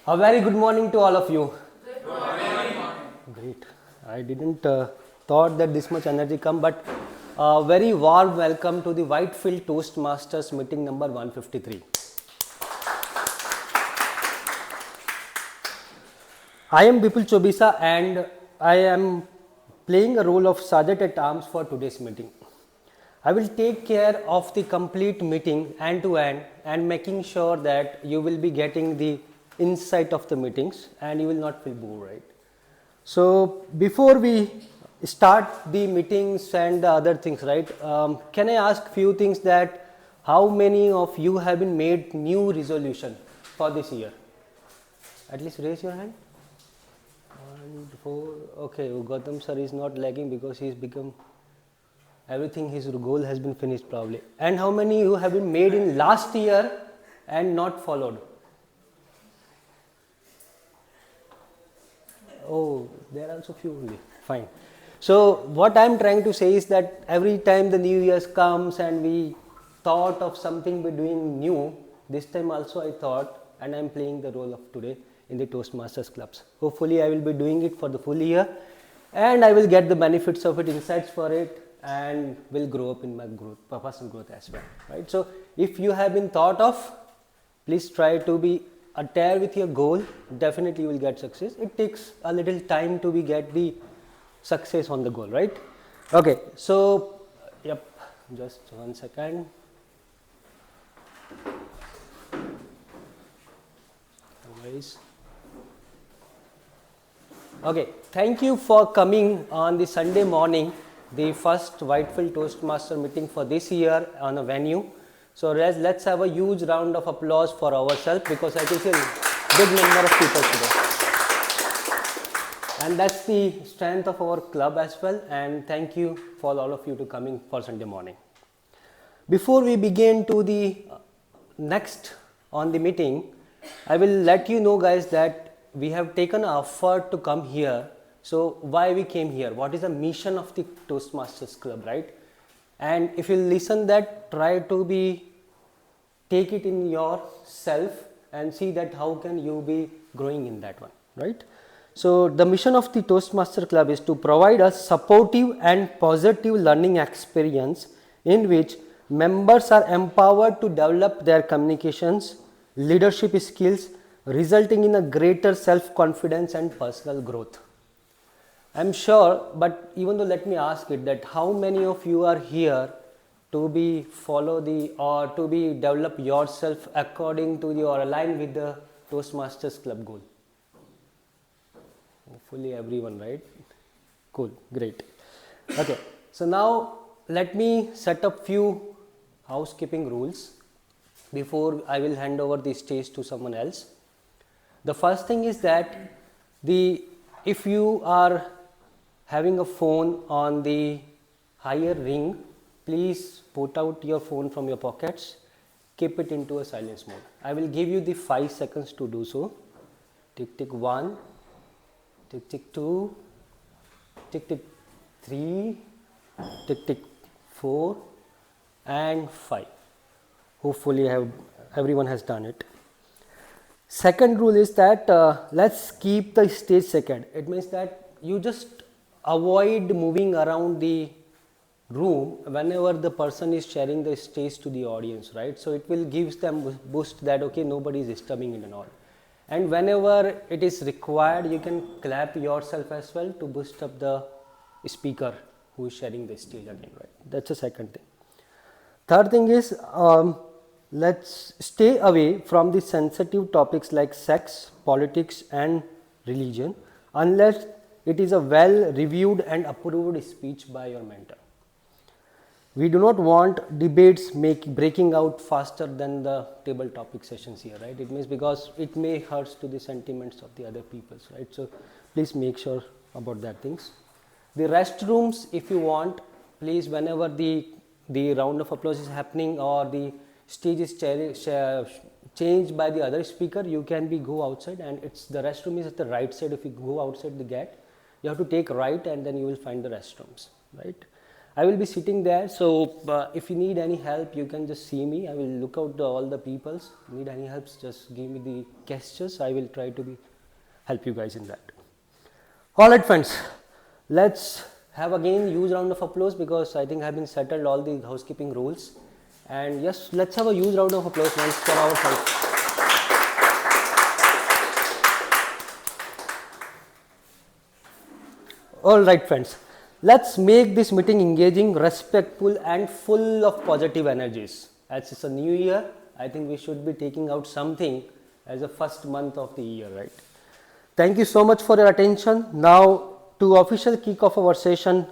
A very good morning to all of you. Good morning. Great. I didn't thought that this much energy come, but very warm welcome to the Whitefield Toastmasters meeting number 153. I am Bipul Chobisa and I am playing a role of Sergeant at Arms for today's meeting. I will take care of the complete meeting end to end and making sure that you will be getting the insight of the meetings and you will not feel bored, right? So before we start the meetings and the other things, right? Can I ask few things that how many of you have been made new resolution for this year? At least raise your hand. 1, 4. Okay, Gautam sir is not lagging because he's become everything. His goal has been finished probably. And how many you have been made in last year and not followed? Oh, there are also few only. Fine. So what I am trying to say is that every time the new year comes and we thought of something we're doing new, this time also I thought, and I am playing the role of today in the Toastmasters clubs. Hopefully I will be doing it for the full year and I will get the benefits of it, insights for it, and will grow up in my growth, personal growth as well, right? So if you have been thought of, please try to be attached with your goal. Definitely you will get success. It takes a little time to be get the success on the goal, right? Okay, so yep, just 1 second. Otherwise. Okay, thank you for coming on the Sunday morning, the first Whitefield Toastmaster meeting for this year on a venue. So let's have a huge round of applause for ourselves because I can see a big number of people today. And that's the strength of our club as well. And thank you for all of you to coming for Sunday morning. Before we begin to the next on the meeting, I will let you know guys that we have taken an effort to come here. So why we came here? What is the mission of the Toastmasters club, right? And if you listen that, try to be take it in yourself and see that how can you be growing in that one, right? So the mission of the Toastmaster club is to provide a supportive and positive learning experience in which members are empowered to develop their communications, leadership skills, resulting in a greater self-confidence and personal growth. I'm sure, but even though let me ask it that how many of you are here to be follow the or to be develop yourself according to the or align with the Toastmasters club goal? Hopefully everyone, right? Cool, great. Okay, so now let me set up few housekeeping rules before I will hand over the stage to someone else. The first thing is that if you are having a phone on the higher ring, please put out your phone from your pockets, keep it into a silence mode. I will give you the 5 seconds to do so. Tick tick 1, tick tick 2, tick tick 3, tick tick 4 and 5. Hopefully everyone has done it. Second rule is that let's keep the stage second. It means that you just avoid moving around the room whenever the person is sharing the stage to the audience, right? So it will gives them boost that okay, nobody is disturbing it and all. And whenever it is required, you can clap yourself as well to boost up the speaker who is sharing the stage again, right? That's the second thing. Third thing is let's stay away from the sensitive topics like sex, politics and religion unless it is a well reviewed and approved speech by your mentor. We do not want debates breaking out faster than the table topic sessions here, right? It means because it may hurt to the sentiments of the other peoples, right? So please make sure about that things. The restrooms, if you want, please whenever the round of applause is happening or the stage is changed by the other speaker, you can go outside and the restroom is at the right side. If you go outside the gate, you have to take right and then you will find the restrooms, right? I will be sitting there, so if you need any help, you can just see me. I will look out all the peoples. Need any help, just give me the gestures. I will try to help you guys in that. Alright friends, let's have again huge round of applause, because I think I have been settled all the housekeeping rules. And yes, let's have a huge round of applause once for ourselves. Alright friends, let's make this meeting engaging, respectful and full of positive energies. As it's a new year, I think we should be taking out something as the first month of the year, right? Thank you so much for your attention. Now to official kick off our session,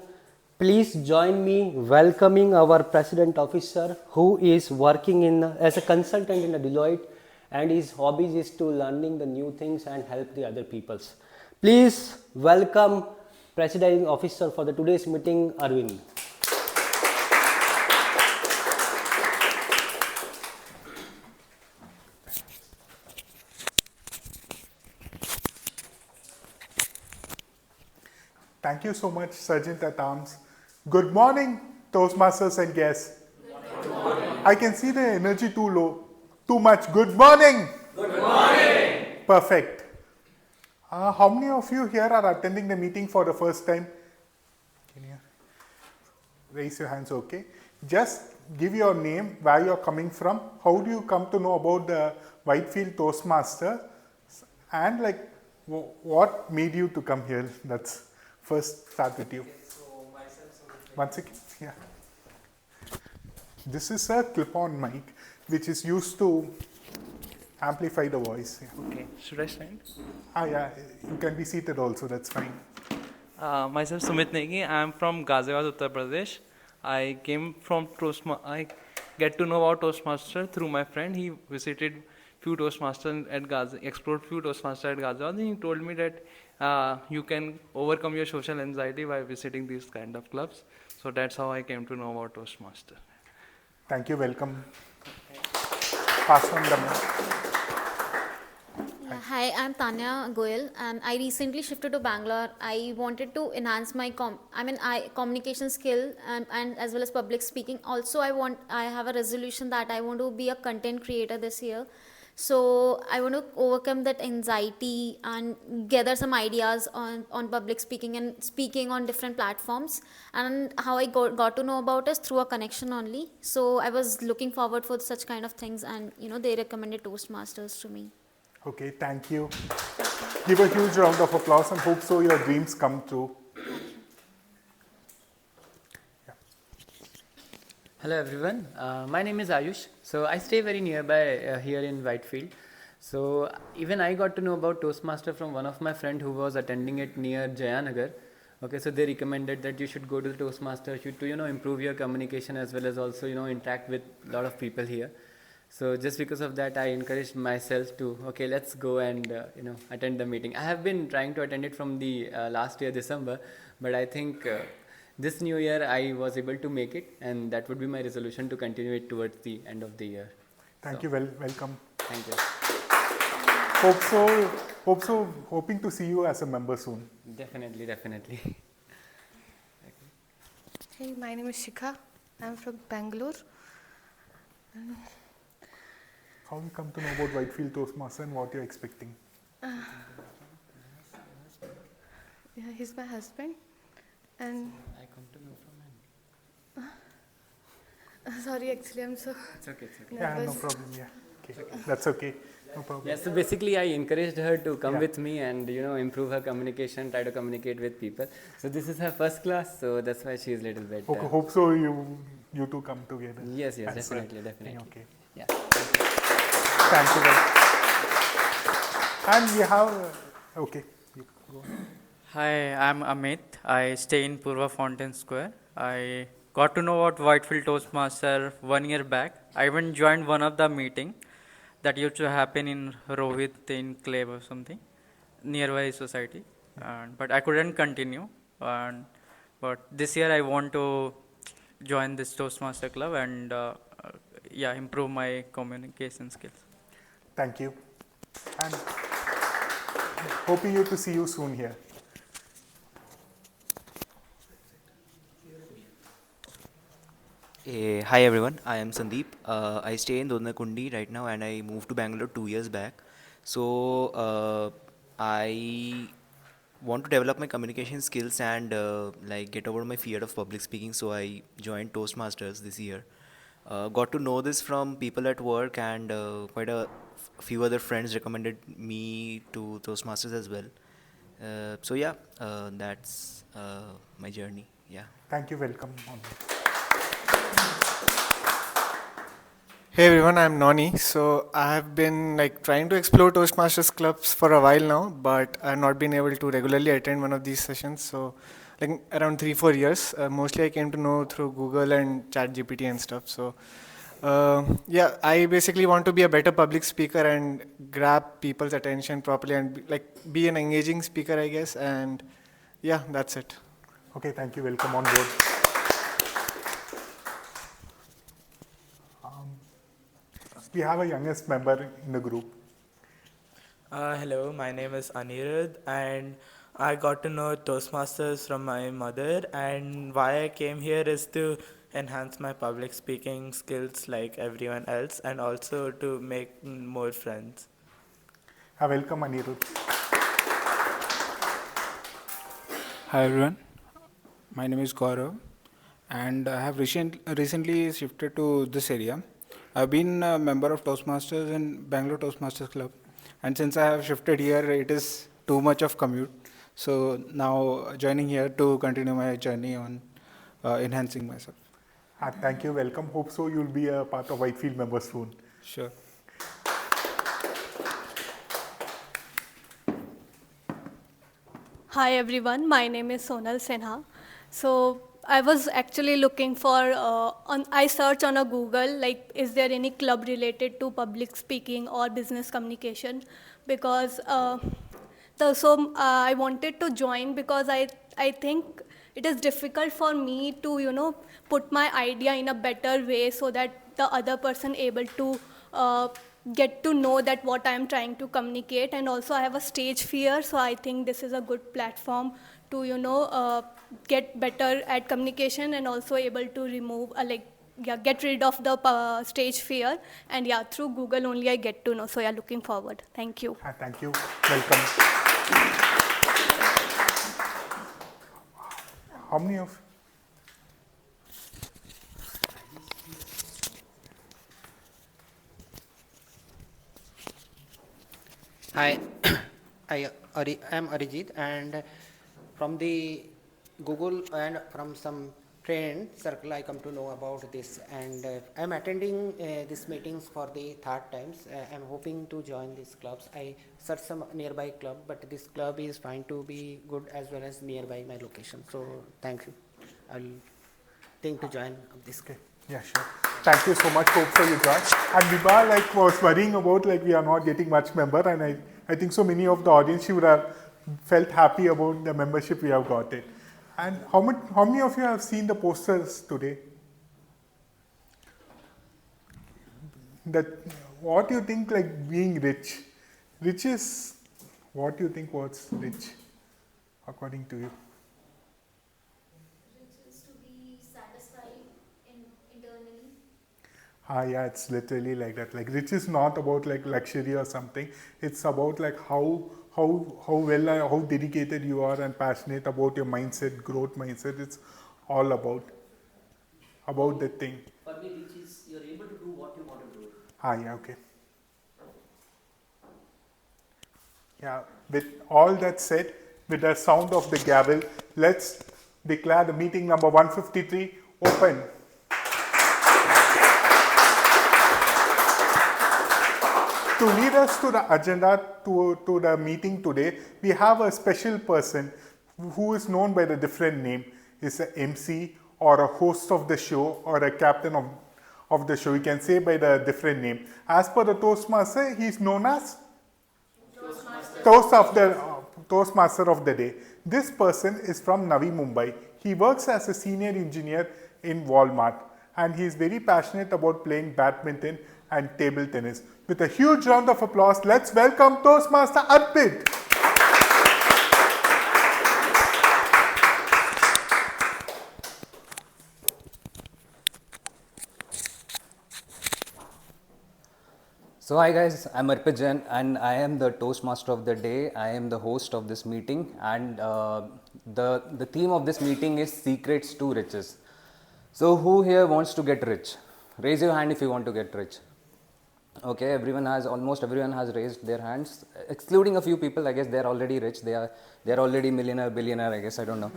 please join me welcoming our President Officer, who is working as a consultant in a Deloitte, and his hobbies is to learning the new things and help the other peoples. Please welcome Presiding Officer for the today's meeting, Arvind. Thank you so much, Sergeant at Arms. Good morning, Toastmasters and guests. Good morning. I can see the energy too low, too much. Good morning. Good morning. Perfect. How many of you here are attending the meeting for the first time? Can you raise your hands? Okay. Just give your name, where you're coming from. How do you come to know about the Whitefield Toastmasters? And like, what made you to come here? That's first start with you. Okay, so myself, 1 second. Yeah. This is a clip-on mic which is used to amplify the voice. Yeah. okay, should I stand? Yeah, you can be seated also, that's fine. Myself Sumit Negi, I am from Ghaziabad, Uttar Pradesh. I came from I get to know about Toastmaster through my friend. He visited few Toastmasters at Ghaziabad, explored few Toastmasters at Ghaziabad. He told me that you can overcome your social anxiety by visiting these kind of clubs. So that's how I came to know about Toastmaster. Thank you, welcome. Pass on the mic. Hi, I'm Tanya Goyal, and I recently shifted to Bangalore. I wanted to enhance my communication skill and as well as public speaking. Also, I have a resolution that I want to be a content creator this year. So I want to overcome that anxiety and gather some ideas on public speaking and speaking on different platforms. And how I got to know about is through a connection only. So I was looking forward for such kind of things, and they recommended Toastmasters to me. Okay, thank you. Give a huge round of applause and hope so your dreams come true. Yeah. Hello everyone, my name is Ayush. So I stay very nearby here in Whitefield. So even I got to know about Toastmaster from one of my friend who was attending it near Jayanagar. Okay, so they recommended that you should go to the Toastmaster to improve your communication as well as also interact with a lot of people here. So just because of that, I encouraged myself to, okay, let's go and attend the meeting. I have been trying to attend it from the last year December, but I think this new year I was able to make it, and that would be my resolution to continue it towards the end of the year. Thank you, welcome. Thank you. Hoping to see you as a member soon. Definitely. Hey, my name is Shikha. I'm from Bangalore. How you come to know about Whitefield Toastmasters and what you're expecting? Yeah, he's my husband. And I come to know from him. sorry, actually, I'm so It's okay. Yeah, no problem. Yeah, okay. That's okay. No problem. Yeah, so basically I encouraged her to come with me and improve her communication, try to communicate with people. So this is her first class, so that's why she is a little bit. Okay, hope so you two come together. Yes, definitely. Okay. Yeah. Thank you. And we have okay. You go on. Hi, I'm Amit. I stay in Purva Fountain Square. I got to know about Whitefield Toastmaster 1 year back. I even joined one of the meeting that used to happen in Rohit in Clave or something, nearby society. But I couldn't continue. But this year I want to join this Toastmaster club and improve my communication skills. Thank you. And hoping you to see you soon here. Hi everyone, I am Sandeep. I stay in Dodnakundi right now and I moved to Bangalore 2 years back. I want to develop my communication skills and like get over my fear of public speaking. So I joined Toastmasters this year. Got to know this from people at work and quite a few other friends recommended me to Toastmasters as well. That's my journey. Yeah. Thank you. Welcome. Hey everyone, I'm Noni. So I have been like trying to explore Toastmasters clubs for a while now, but I've not been able to regularly attend one of these sessions. So like around 3-4 years, mostly I came to know through Google and ChatGPT and stuff. So yeah, I basically want to be a better public speaker and grab people's attention properly and be an engaging speaker, I guess. And yeah, that's it. Okay, thank you. Welcome on board. We have a youngest member in the group. Hello, my name is Anirudh, and I got to know Toastmasters from my mother. And why I came here is to enhance my public speaking skills like everyone else, and also to make more friends. Welcome, Anirudh. Hi everyone, my name is Gaurav and I have recently shifted to this area. I've been a member of Toastmasters in Bangalore Toastmasters Club, and since I have shifted here, it is too much of commute. So now joining here to continue my journey on enhancing myself. Thank you. Welcome. Hope so you'll be a part of Whitefield members soon. Sure. Hi everyone, my name is Sonal Sinha. So I was actually looking for, I search on a Google, like is there any club related to public speaking or business communication? Because I wanted to join because I think it is difficult for me to, put my idea in a better way so that the other person able to get to know that what I am trying to communicate. And also I have a stage fear, so I think this is a good platform to, get better at communication and also able to remove, get rid of the stage fear. And yeah, through Google only I get to know. So yeah, looking forward. Thank you. Thank you. Welcome. How many of Hi, I am Arijit, and from the Google and from some friend circle I come to know about this, and I am attending these meetings for the third times. I am hoping to join these clubs. I search some nearby club, but this club is fine to be good as well as nearby my location. So thank you. I'll think to join this club. Yeah, sure. Thank you so much. Hope so you join. And Vibha was worrying about we are not getting much member, and I think so many of the audience would have felt happy about the membership we have got it. And how many of you have seen the posters today? What do you think being rich? Rich is, what do you think was rich according to you? Yeah, it's literally like that. Like rich is not about luxury or something. It's about how dedicated you are and passionate about your mindset, growth mindset. It's all about the thing. For me, rich is you're able to do what you want to do. Yeah, okay. Yeah, with all that said, with the sound of the gavel, let's declare the meeting number 153 open. To lead us to the agenda, to the meeting today, we have a special person who is known by the different name. Is an MC or a host of the show or a captain of the show. You can say by the different name. As per the Toastmaster, he is known as Toastmaster of the day. This person is from Navi Mumbai. He works as a senior engineer in Walmart, and he is very passionate about playing badminton and table tennis. With a huge round of applause, let's welcome Toastmaster Arpit. So hi guys, I'm Arpijan and I am the Toastmaster of the day. I am the host of this meeting, and the theme of this meeting is Secrets to Riches. So who here wants to get rich? Raise your hand if you want to get rich. Okay, almost everyone has raised their hands, excluding a few people. I guess they are already rich. They are already millionaire, billionaire. I guess, I don't know.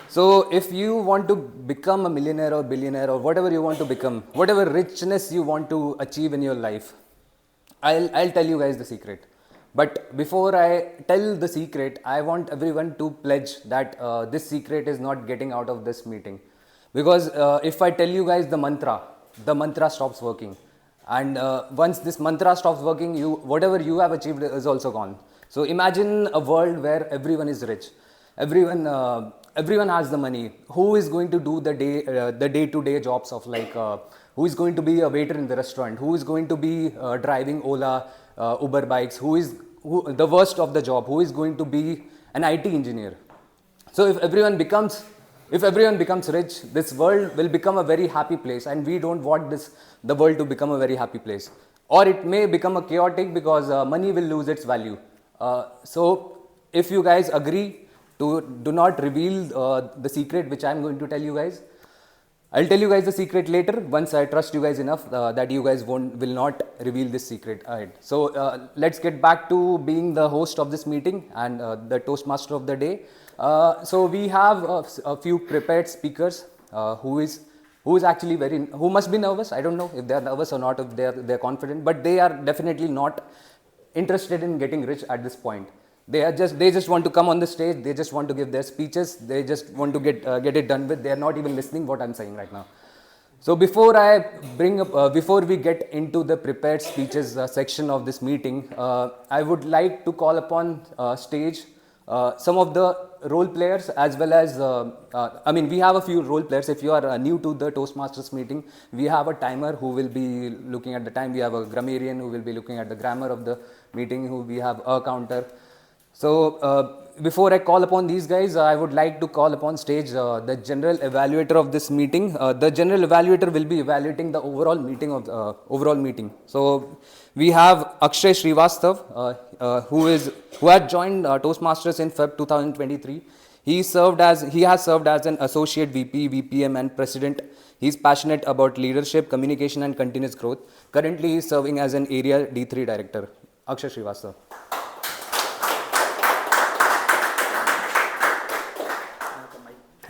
So if you want to become a millionaire or billionaire or whatever you want to become, whatever richness you want to achieve in your life, I'll tell you guys the secret. But before I tell the secret, I want everyone to pledge that this secret is not getting out of this meeting. Because if I tell you guys the mantra stops working. And once this mantra stops working, whatever you have achieved is also gone. So imagine a world where everyone is rich. Everyone has the money. Who is going to do the day-to-day jobs of who is going to be a waiter in the restaurant? Who is going to be driving Ola, Uber bikes? The worst of the job? Who is going to be an IT engineer? So if everyone becomes rich, this world will become a very happy place, and we don't want the world to become a very happy place. Or it may become a chaotic, because money will lose its value. So if you guys agree to do not reveal the secret which I am going to tell you guys, I'll tell you guys the secret later once I trust you guys enough that you guys will not reveal this secret ahead. So let's get back to being the host of this meeting and the Toastmaster of the day. So we have a few prepared speakers who must be nervous. I don't know if they are nervous or not, if they are confident, but they are definitely not interested in getting rich at this point. They just want to come on the stage. They just want to give their speeches. They just want to get it done with. They are not even listening what I'm saying right now. So before we get into the prepared speeches section of this meeting, I would like to call upon stage some of the role players, as well as we have a few role players. If you are new to the Toastmasters meeting, we have a timer who will be looking at the time. We have a grammarian who will be looking at the grammar of the meeting. We have a counter. So before I call upon these guys, I would like to call upon stage the general evaluator of this meeting. The general evaluator will be evaluating the overall meeting. So we have Akshay Srivastav, who had joined Toastmasters in Feb 2023. He has served as an associate VP, VPM, and president. He is passionate about leadership, communication, and continuous growth. Currently, he is serving as an area D3 director. Akshay Srivastav.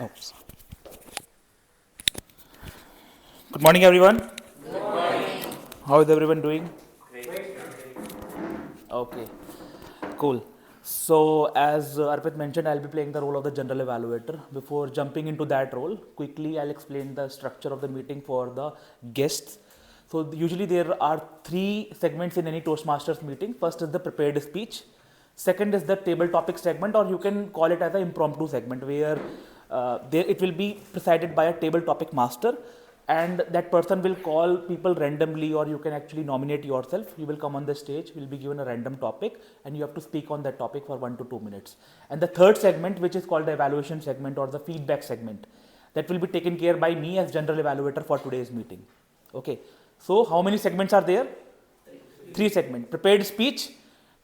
Oops. Good morning, everyone. Good morning. How is everyone doing? Great. Okay, cool. So as Arpit mentioned, I'll be playing the role of the general evaluator. Before jumping into that role, quickly I'll explain the structure of the meeting for the guests. So usually there are 3 segments in any Toastmasters meeting. First is the prepared speech. Second is the table topic segment, or you can call it as an impromptu segment, where it will be presided by a table topic master, and that person will call people randomly, or you can actually nominate yourself. You will come on the stage, will be given a random topic, and you have to speak on that topic for 1 to 2 minutes. And the third segment, which is called the evaluation segment or the feedback segment, that will be taken care by me as general evaluator for today's meeting. Okay, so how many segments are there? 3 segments: prepared speech,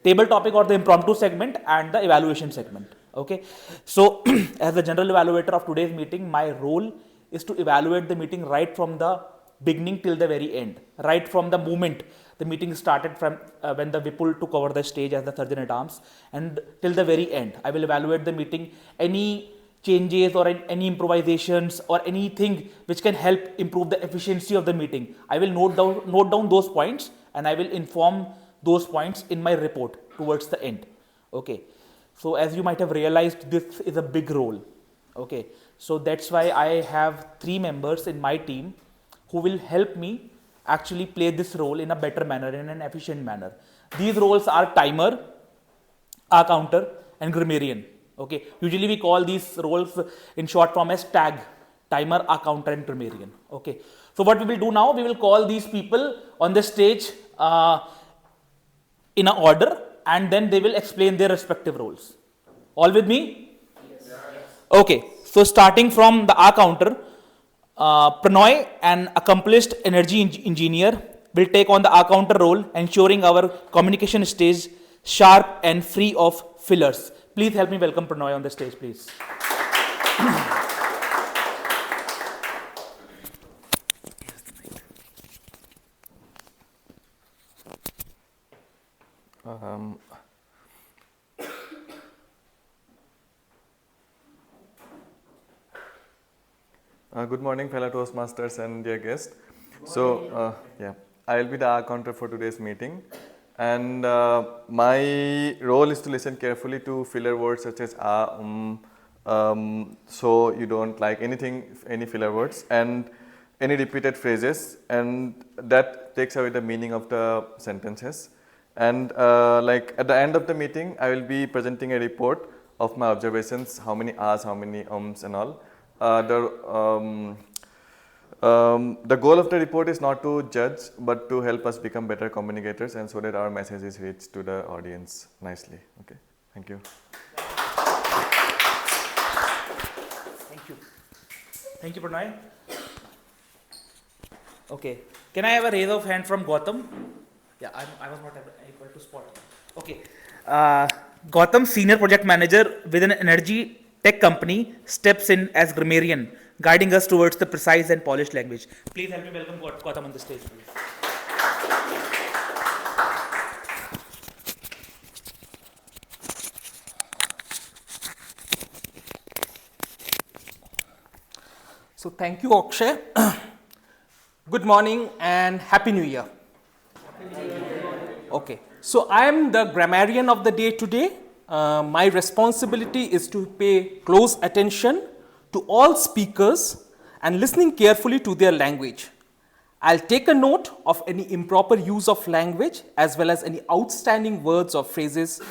table topic or the impromptu segment, and the evaluation segment. Okay, so as the general evaluator of today's meeting, my role is to evaluate the meeting right from the beginning till the very end, right from the moment the meeting started, from when the Vipul took over the stage as the surgeon at arms, and till the very end. I will evaluate the meeting, any changes or any improvisations or anything which can help improve the efficiency of the meeting. I will note down those points, and I will inform those points in my report towards the end. Okay. So as you might have realized, this is a big role. Okay, so that's why I have 3 members in my team who will help me actually play this role in a better manner, in an efficient manner. These roles are timer, counter, and grammarian. Okay, usually we call these roles in short form as tag: timer, counter, and grammarian. Okay, so what we will do now, we will call these people on the stage in an order, and then they will explain their respective roles. All with me? Yes. Okay, so starting from the counter, Pranoy, an accomplished energy engineer will take on the counter role, ensuring our communication stays sharp and free of fillers. Please help me welcome Pranoy on the stage, please. Good morning, fellow Toastmasters and dear guests. I'll be the counter for today's meeting, and my role is to listen carefully to filler words such as so you don't like any filler words, and any repeated phrases, and that takes away the meaning of the sentences. And at the end of the meeting, I will be presenting a report of my observations, how many ahs, how many and all. The goal of the report is not to judge, but to help us become better communicators, and so that our message is reached to the audience nicely. Okay, thank you. Thank you, Pranay. Okay, can I have a raise of hand from Gautam? Yeah, I was not able to spot. Okay, Gautam, Senior Project Manager with an energy tech company, steps in as grammarian, guiding us towards the precise and polished language. Please help me welcome Gautam on the stage, please. So thank you, Akshay. Good morning and Happy New Year. Okay, so I am the grammarian of the day today. My responsibility is to pay close attention to all speakers and listening carefully to their language. I'll take a note of any improper use of language as well as any outstanding words or phrases,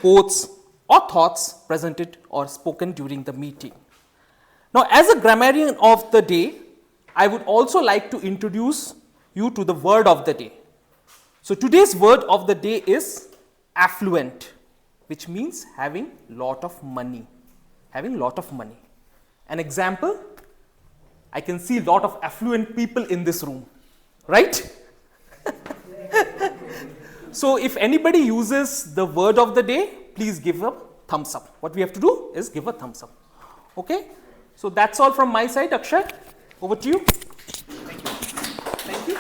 quotes or thoughts presented or spoken during the meeting. Now, as a grammarian of the day, I would also like to introduce you to the word of the day. So today's word of the day is affluent, which means having lot of money. Having lot of money. An example, I can see lot of affluent people in this room, right? So if anybody uses the word of the day, please give a thumbs up. What we have to do is give a thumbs up. Okay? So that's all from my side, Akshay. Over to you. Thank you.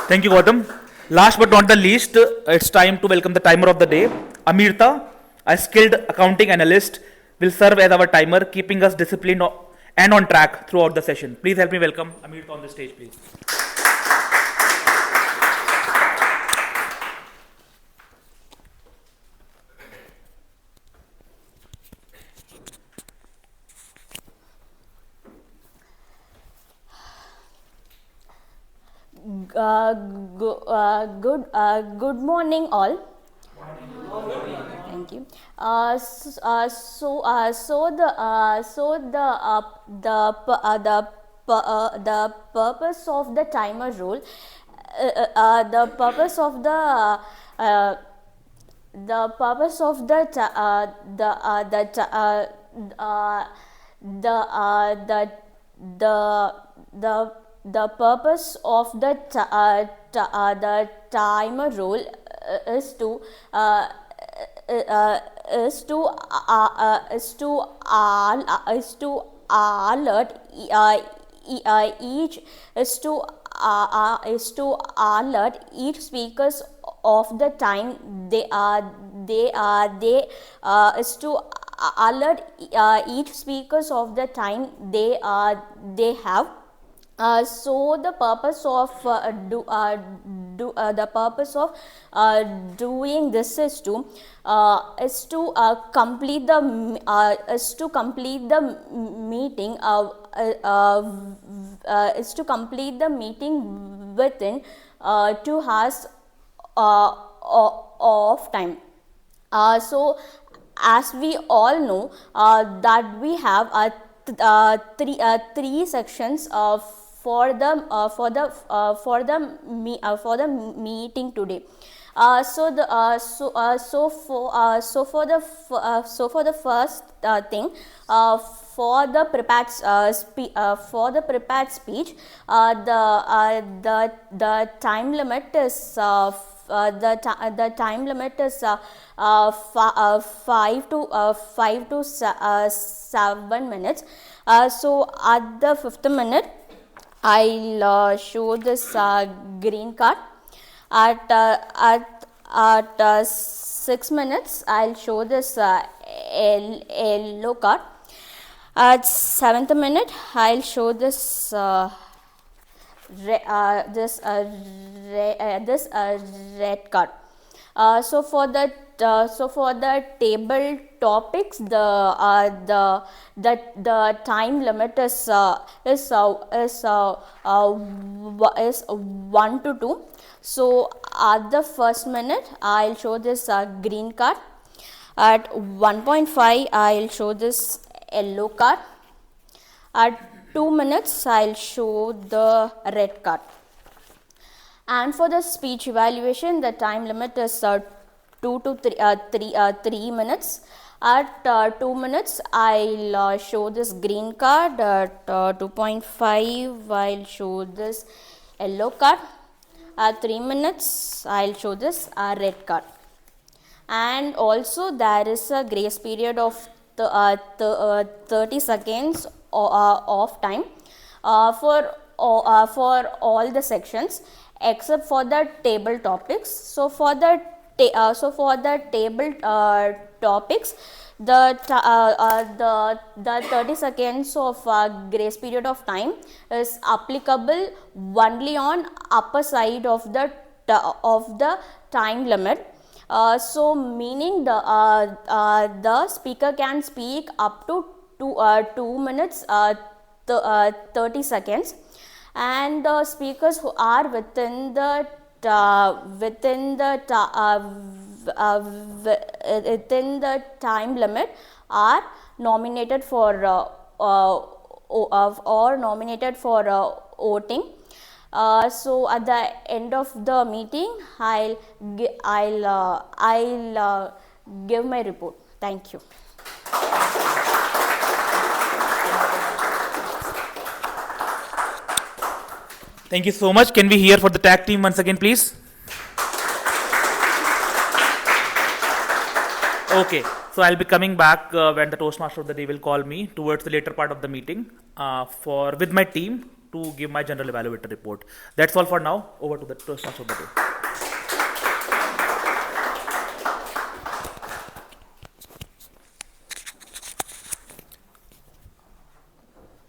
Thank you, Gautam. Last but not the least, it's time to welcome the timer of the day. Amirta, a skilled accounting analyst, will serve as our timer, keeping us disciplined and on track throughout the session. Please help me welcome Amirta on the stage, please. Good morning, all. Thank you. The purpose of the timer rule. The purpose of the purpose of the timer rule is to alert each speakers of the time each speakers of the time they have. So the purpose of doing this is to complete the meeting within 2 hours of time. So as we all know that we have three sections for the meeting today. For the first thing, for the prepared speech, the time limit is the time limit is 7 minutes. So at the 5th minute, I'll show this green card. At 6 minutes, I'll show this yellow card. At 7th minute, I'll show this red card. So for the table topics, the time limit is 1 to 2. So at the first minute, I'll show this green card. At 1.5, I'll show this yellow card. At 2 minutes, I'll show the red card. And for the speech evaluation, the time limit is 2 to 3 minutes. At 2 minutes, I'll show this green card. At 2.5, I'll show this yellow card. At 3 minutes, I'll show this red card. And also, there is a grace period of 30 seconds of time for all the sections except for the table topics. So for the table topics, the 30 seconds of grace period of time is applicable only on upper side of the time limit. So meaning the speaker can speak up to 2 minutes 30 seconds, and the speakers who are within the time limit are nominated for voting. So at the end of the meeting, I'll give my report. Thank you. Thank you so much. Can we hear for the tag team once again, please? Okay, so I'll be coming back when the Toastmaster of the day will call me towards the later part of the meeting with my team to give my general evaluator report. That's all for now. Over to the Toastmaster of the day.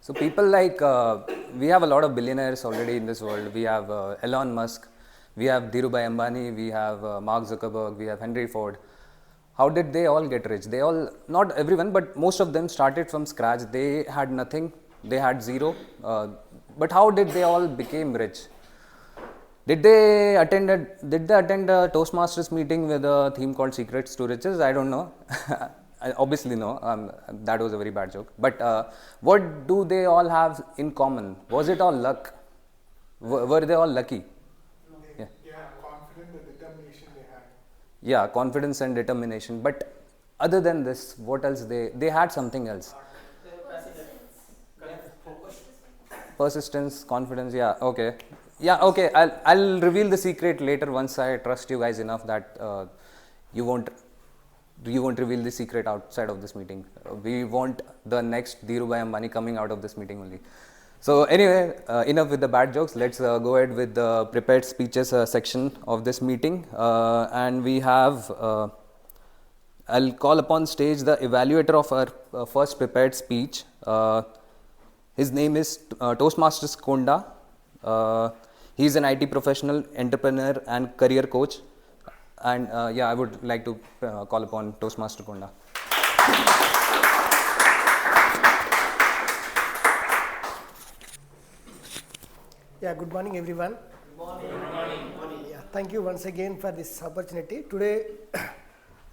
So people like, we have a lot of billionaires already in this world. We have Elon Musk, we have Dhirubhai Ambani, we have Mark Zuckerberg, we have Henry Ford. How did they all get rich? They all, not everyone, but most of them started from scratch. They had nothing, they had zero. But how did they all become rich? Did they attend a Toastmasters meeting with a theme called Secrets to Riches? I don't know. Obviously no, that was a very bad joke. But what do they all have in common? Was it all luck? Were they all lucky? Yeah, confidence and determination they had. Yeah, confidence and determination. But other than this, what else they had something else? Persistence, confidence, yeah, okay. Yeah, okay, I'll reveal the secret later once I trust you guys enough that you won't reveal the secret outside of this meeting. We want the next Dhirubhai Ambani coming out of this meeting only. So anyway, enough with the bad jokes. Let's go ahead with the prepared speeches section of this meeting. And we have, I'll call upon stage the evaluator of our first prepared speech. His name is Toastmasters Konda. He's an IT professional, entrepreneur and career coach. And yeah, I would like to call upon Toastmaster Konda. Yeah, good morning everyone. Good morning. Good morning. Yeah, thank you once again for this opportunity. Today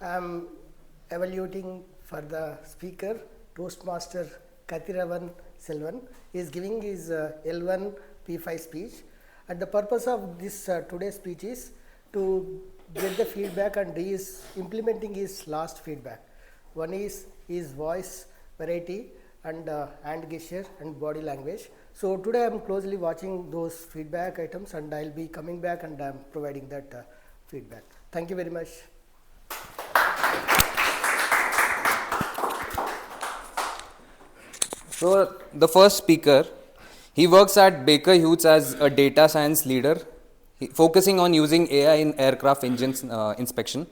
I am evaluating for the speaker, Toastmaster Kathiravan Selvan. He is giving his L1 P5 speech. And the purpose of this today's speech is to get the feedback, and he is implementing his last feedback. One is his voice variety and hand gesture and body language. So today I am closely watching those feedback items, and I will be coming back and I am providing that feedback. Thank you very much. So the first speaker, he works at Baker Hughes as a data science leader, focusing on using AI in aircraft engines inspection.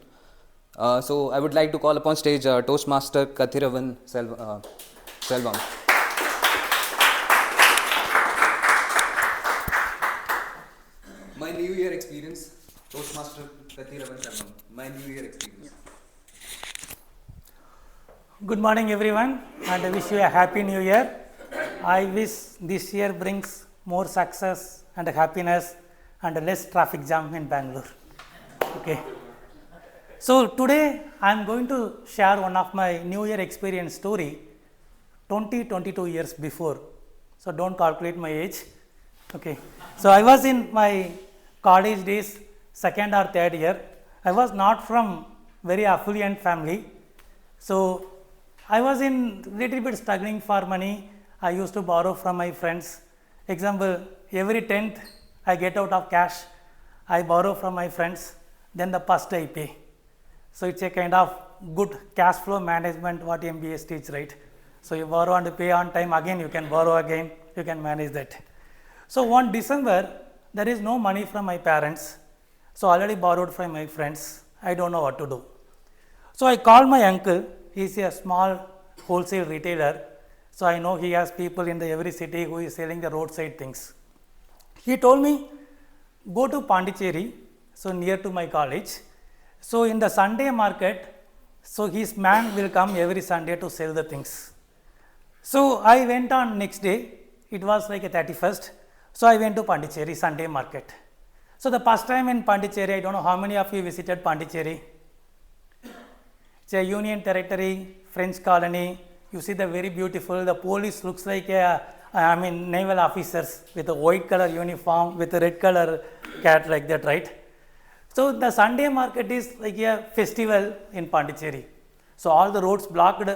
So I would like to call upon stage Toastmaster Kathiravan Selvam. My New Year experience, Toastmaster Kathiravan Selvam. My New Year experience. Good morning everyone, and I wish you a happy new year. I wish this year brings more success and happiness and less traffic jam in Bangalore. Okay. So today I am going to share one of my new year experience story 22 years before. So don't calculate my age. Okay. So I was in my college days, second or third year. I was not from very affluent family. So I was in little bit struggling for money. I used to borrow from my friends. Example, every 10th I get out of cash, I borrow from my friends, then the first I pay. So it's a kind of good cash flow management what MBA teach, right? So you borrow and pay on time, again you can borrow again, you can manage that. So one December, there is no money from my parents. So already borrowed from my friends. I don't know what to do. So I called my uncle. He is a small wholesale retailer. So I know he has people in every city who is selling the roadside things. He told me, go to Pondicherry, so near to my college. So in the Sunday market, so his man will come every Sunday to sell the things. So I went on next day, it was like a 31st. So I went to Pondicherry Sunday market. So the first time in Pondicherry, I don't know how many of you visited Pondicherry. It's a union territory, French colony. You see the very beautiful, the police looks like naval officers with a white color uniform, with a red color cat like that, right? So the Sunday market is like a festival in Pondicherry. So all the roads blocked,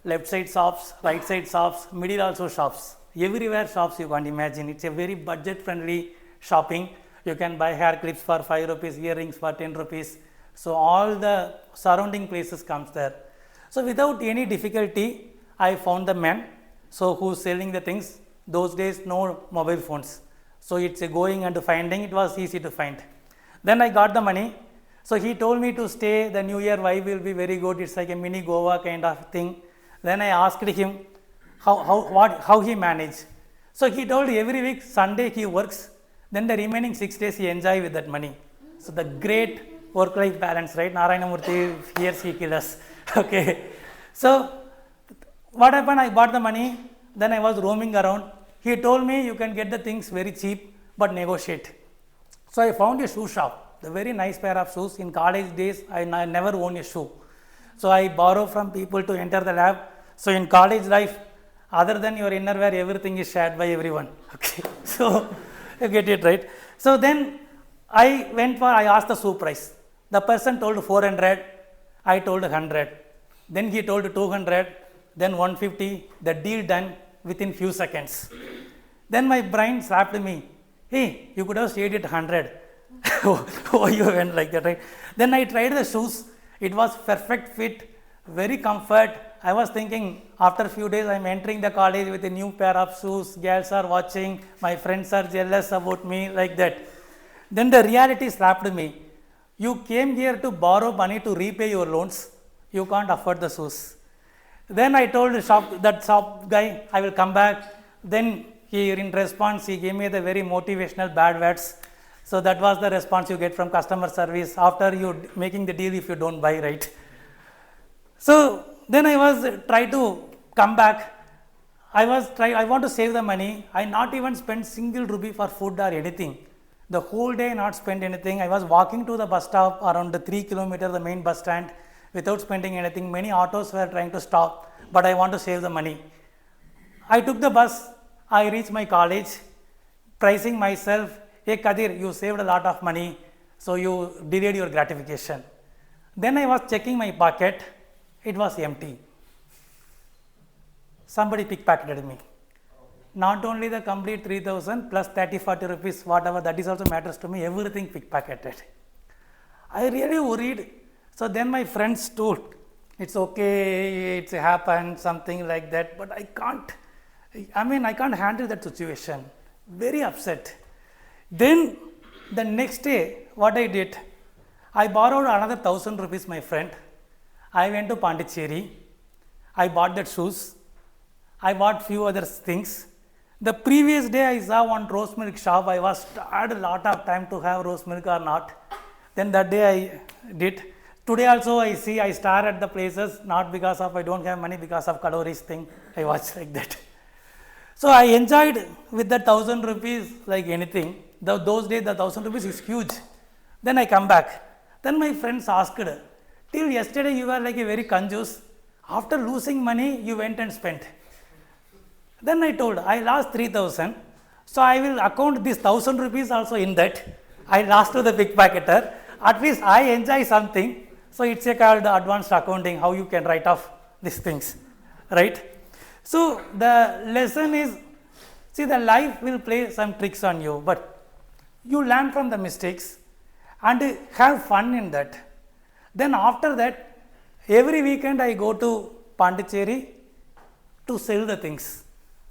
left side shops, right side shops, middle also shops. Everywhere shops you can't imagine. It's a very budget friendly shopping. You can buy hair clips for 5 rupees, earrings for 10 rupees. So all the surrounding places comes there. So without any difficulty, I found the man, so who's selling the things. Those days no mobile phones. So it's a going and finding, it was easy to find. Then I got the money. So he told me to stay, the New Year vibe will be very good. It's like a mini Goa kind of thing. Then I asked him how he managed. So he told every week Sunday he works, then the remaining 6 days he enjoy with that money. So the great work-life balance, right? Narayana Murthy, here's he killed us. Okay. So what happened? I bought the money, then I was roaming around. He told me you can get the things very cheap, but negotiate. So I found a shoe shop, the very nice pair of shoes. In college days, I never owned a shoe. So I borrow from people to enter the lab. So in college life, other than your innerwear, everything is shared by everyone. Okay. So you get it, right? So then I asked the shoe price. The person told 400, I told 100. Then he told 200, then 150, the deal done within few seconds. Then my brain slapped me. Hey, you could have stayed at 100. Oh, you went like that, right? Then I tried the shoes. It was perfect fit, very comfort. I was thinking after a few days I'm entering the college with a new pair of shoes. Girls are watching. My friends are jealous about me like that. Then the reality slapped me. You came here to borrow money to repay your loans. You can't afford the shoes. Then I told that shop guy, I will come back. Then in response, he gave me the very motivational bad words. So that was the response you get from customer service after you making the deal if you don't buy, right? So then I was trying to come back. I want to save the money. I not even spend single rupee for food or anything. The whole day not spend anything. I was walking to the bus stop around the 3 kilometers, the main bus stand, without spending anything. Many autos were trying to stop, but I want to save the money. I took the bus. I reached my college, pricing myself, hey Kadir, you saved a lot of money, so you delayed your gratification. Then I was checking my pocket, it was empty. somebody pickpocketed me. Not only the complete 3,000 plus 30-40 rupees, whatever, that is also matters to me, everything pickpocketed. I really worried. So then my friends told, it's okay, it's happened, something like that, but I can't handle that situation. Very upset. Then the next day, what I did, I borrowed another 1,000 rupees, my friend. I went to Pondicherry. I bought that shoes. I bought few other things. The previous day I saw one rose milk shop. I had a lot of time to have rose milk or not. Then that day I did. Today also I see, I stare at the places, not because of I don't have money, because of calories thing. I watch like that. So I enjoyed with the 1,000 rupees like anything. Those days the 1,000 rupees is huge. Then I come back. Then my friends asked, till yesterday you were like a very conjure. After losing money, you went and spent. Then I told, I lost 3,000. So I will account this 1,000 rupees also in that. I lost to the pickpocketer. At least I enjoy something. So it's a called advanced accounting, how you can write off these things, right? So the lesson is, see, the life will play some tricks on you, but you learn from the mistakes and have fun in that. Then after that, every weekend I go to Pondicherry to sell the things.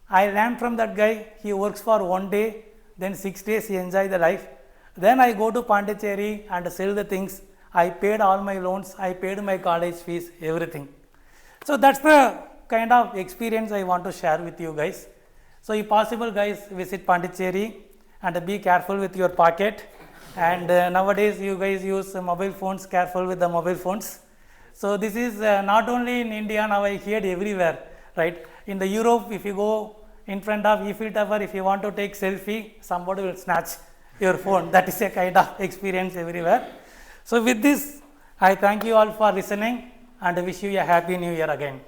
I learn from that guy. He works for 1 day, then 6 days he enjoy the life. Then I go to Pondicherry and sell the things. I paid all my loans. I paid my college fees, everything. So that's the kind of experience I want to share with you guys. So if possible, guys, visit Pondicherry and be careful with your pocket. And nowadays you guys use mobile phones, careful with the mobile phones. So this is not only in India, now I hear everywhere, right? In the Europe, if you go in front of Eiffel Tower, if you want to take selfie, somebody will snatch your phone. That is a kind of experience everywhere. So with this, I thank you all for listening and wish you a happy new year again.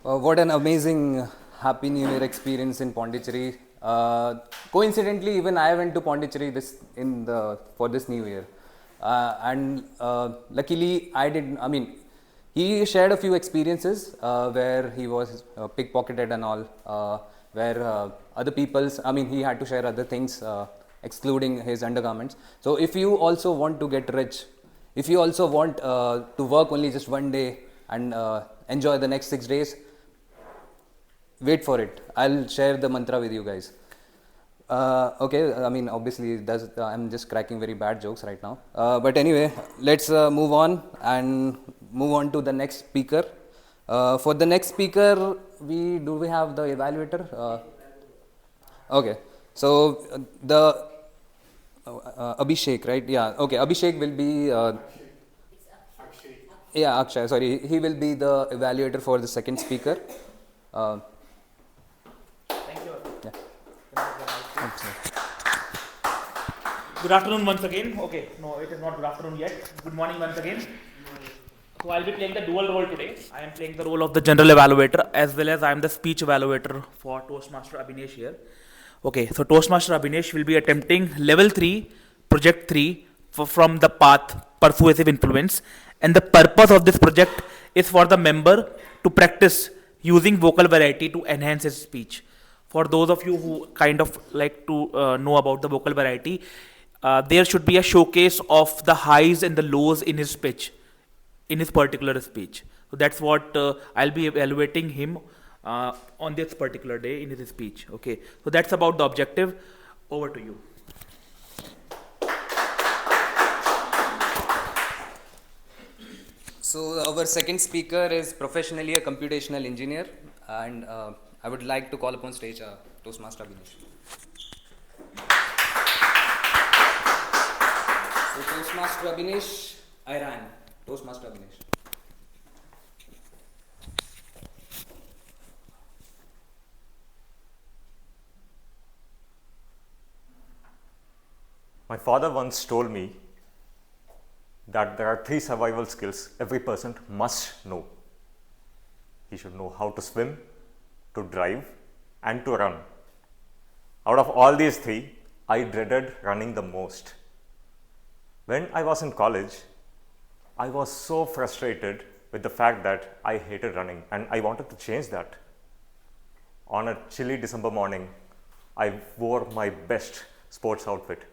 What an amazing Happy New Year experience in Pondicherry. Coincidentally, even I went to Pondicherry for this New Year. Luckily, he shared a few experiences where he was pickpocketed and all, where other people's, he had to share other things, excluding his undergarments. So if you also want to get rich, if you also want to work only just 1 day and enjoy the next 6 days, wait for it. I'll share the mantra with you guys. Okay, obviously I'm just cracking very bad jokes right now. But anyway, let's move on to the next speaker. For the next speaker, do we have the evaluator? Okay, so the Abhishek, right? Yeah, okay, Abhishek will be Akshay, sorry, he will be the evaluator for the second speaker. Thank you. Yeah. Good afternoon once again. Okay, no, it is not good afternoon yet. Good morning once again. So I'll be playing the dual role today. I am playing the role of the general evaluator as well as I am the speech evaluator for Toastmaster Abhinesh here. Okay, so Toastmaster Abhinesh will be attempting level 3, project 3 from the path persuasive influence, and the purpose of this project is for the member to practice using vocal variety to enhance his speech. For those of you who kind of like to know about the vocal variety, there should be a showcase of the highs and the lows in his speech, in his particular speech. So that's what I'll be evaluating him on this particular day in his speech. Okay, so that's about the objective. Over to you. So our second speaker is professionally a computational engineer, and I would like to call upon stage Toastmaster Abhinesh. So Toastmaster Abhinesh, Iran. Toastmaster Abhinesh. My father once told me that there are 3 survival skills every person must know. He should know how to swim, to drive, and to run. Out of all these three, I dreaded running the most. When I was in college, I was so frustrated with the fact that I hated running and I wanted to change that. On a chilly December morning, I wore my best sports outfit.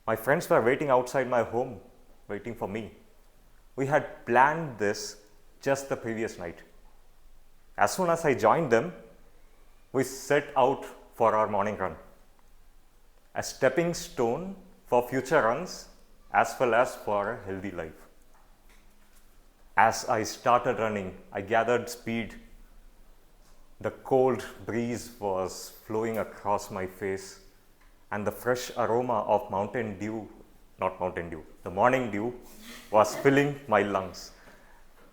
My friends were waiting outside my home, waiting for me. We had planned this just the previous night. As soon as I joined them, we set out for our morning run. A stepping stone for future runs as well as for a healthy life. As I started running, I gathered speed. The cold breeze was flowing across my face, and the fresh aroma of the morning dew was filling my lungs.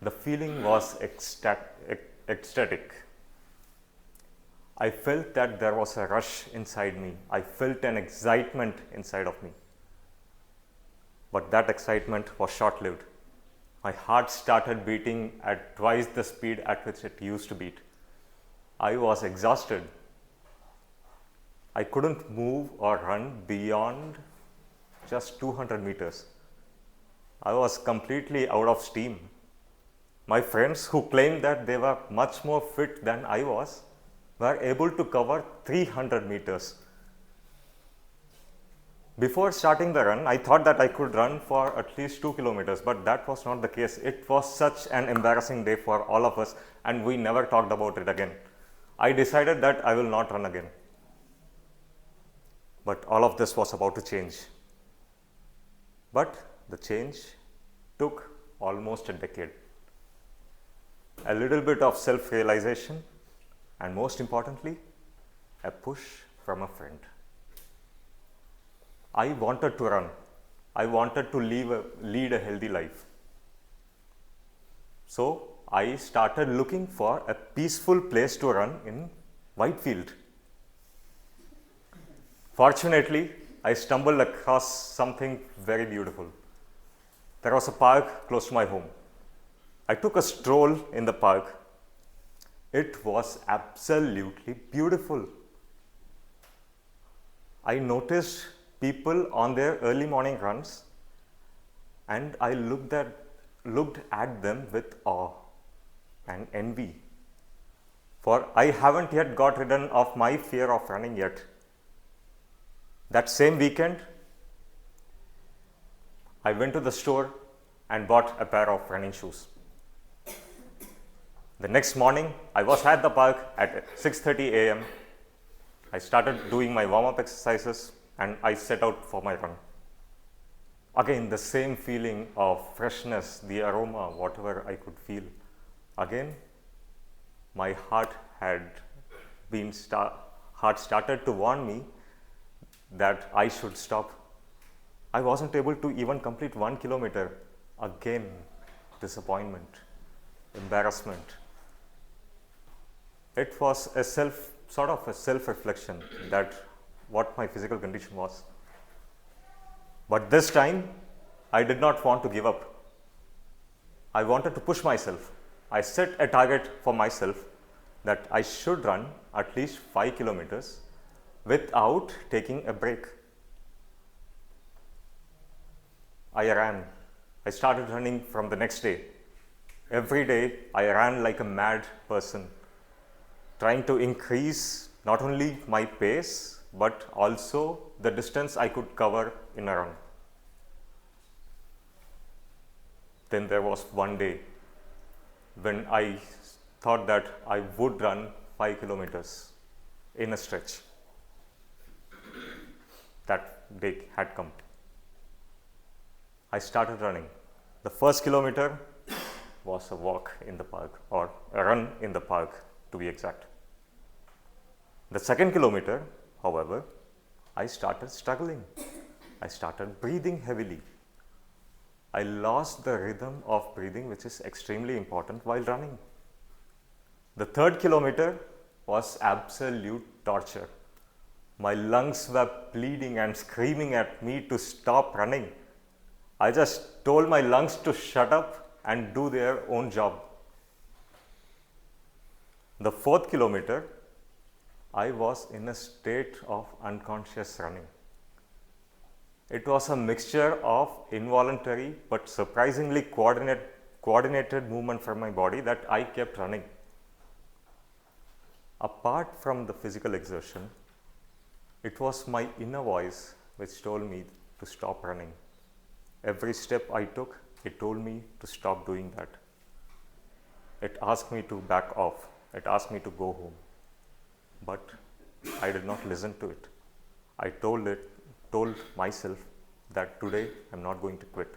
The feeling was ecstatic. I felt that there was a rush inside me. I felt an excitement inside of me. But that excitement was short-lived. My heart started beating at twice the speed at which it used to beat. I was exhausted. I couldn't move or run beyond just 200 meters. I was completely out of steam. My friends who claimed that they were much more fit than I was were able to cover 300 meters. Before starting the run, I thought that I could run for at least 2 kilometers, but that was not the case. It was such an embarrassing day for all of us, and we never talked about it again. I decided that I will not run again. But all of this was about to change. But the change took almost a decade. A little bit of self-realization, and most importantly, a push from a friend. I wanted to run. I wanted to lead a healthy life. So I started looking for a peaceful place to run in Whitefield. Fortunately, I stumbled across something very beautiful. There was a park close to my home. I took a stroll in the park. It was absolutely beautiful. I noticed people on their early morning runs, and I looked at them with awe and envy. For I haven't yet got rid of my fear of running yet. That same weekend, I went to the store and bought a pair of running shoes. The next morning, I was at the park at 6:30 a.m. I started doing my warm-up exercises and I set out for my run. Again, the same feeling of freshness, the aroma, whatever I could feel. Again, my heart started to warn me that I should stop. I wasn't able to even complete 1 kilometer. Again, disappointment, embarrassment. It was a self-reflection that what my physical condition was. But this time, I did not want to give up. I wanted to push myself. I set a target for myself that I should run at least 5 kilometers without taking a break. I ran. I started running from the next day. Every day, I ran like a mad person, trying to increase not only my pace, but also the distance I could cover in a run. Then there was one day when I thought that I would run 5 kilometers in a stretch. That day had come. I started running. The first kilometer was a walk in the park, or a run in the park to be exact. The second kilometer, however, I started struggling. I started breathing heavily. I lost the rhythm of breathing, which is extremely important while running. The third kilometer was absolute torture. My lungs were bleeding and screaming at me to stop running. I just told my lungs to shut up and do their own job. The fourth kilometer I was in a state of unconscious running. It was a mixture of involuntary but surprisingly coordinated movement from my body that I kept running. Apart from the physical exertion, it was my inner voice which told me to stop running. Every step I took, it told me to stop doing that. It asked me to back off. It asked me to go home. But I did not listen to it. I told myself that today I'm not going to quit.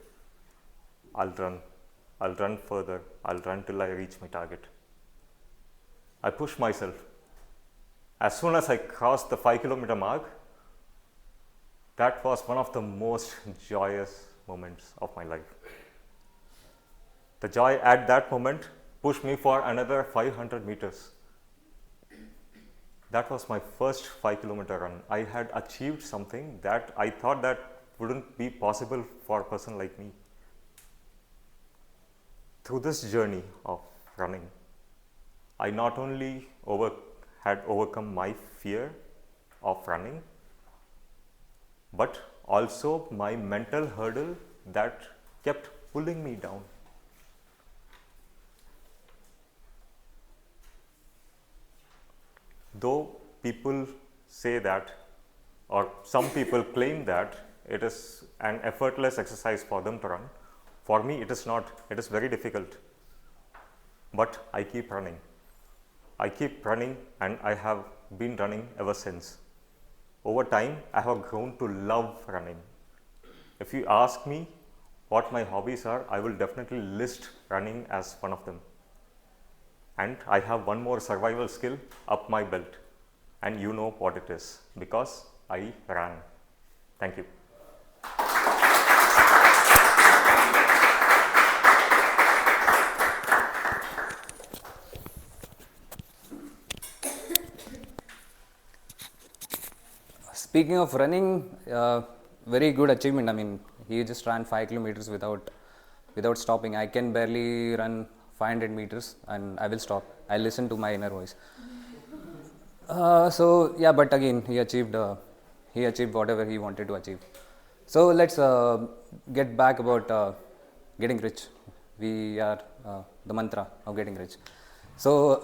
I'll run further. I'll run till I reach my target. I pushed myself. As soon as I crossed the 5-kilometer mark, that was one of the most joyous moments of my life. The joy at that moment pushed me for another 500 meters. That was my first 5-kilometer run. I had achieved something that I thought that wouldn't be possible for a person like me. Through this journey of running, I not only had overcome my fear of running, but also my mental hurdle that kept pulling me down. Though people say that, or some people claim that it is an effortless exercise for them to run, for me it is not. It is very difficult. But I keep running. I keep running, and I have been running ever since. Over time, I have grown to love running. If you ask me what my hobbies are, I will definitely list running as one of them. And I have one more survival skill up my belt, and you know what it is, because I ran. Thank you. Speaking of running, very good achievement. I mean, he just ran 5 kilometers without stopping. I can barely run 500 meters and I will stop. I listen to my inner voice. So yeah, but again, he achieved whatever he wanted to achieve. So let's get back about getting rich. We are the mantra of getting rich. So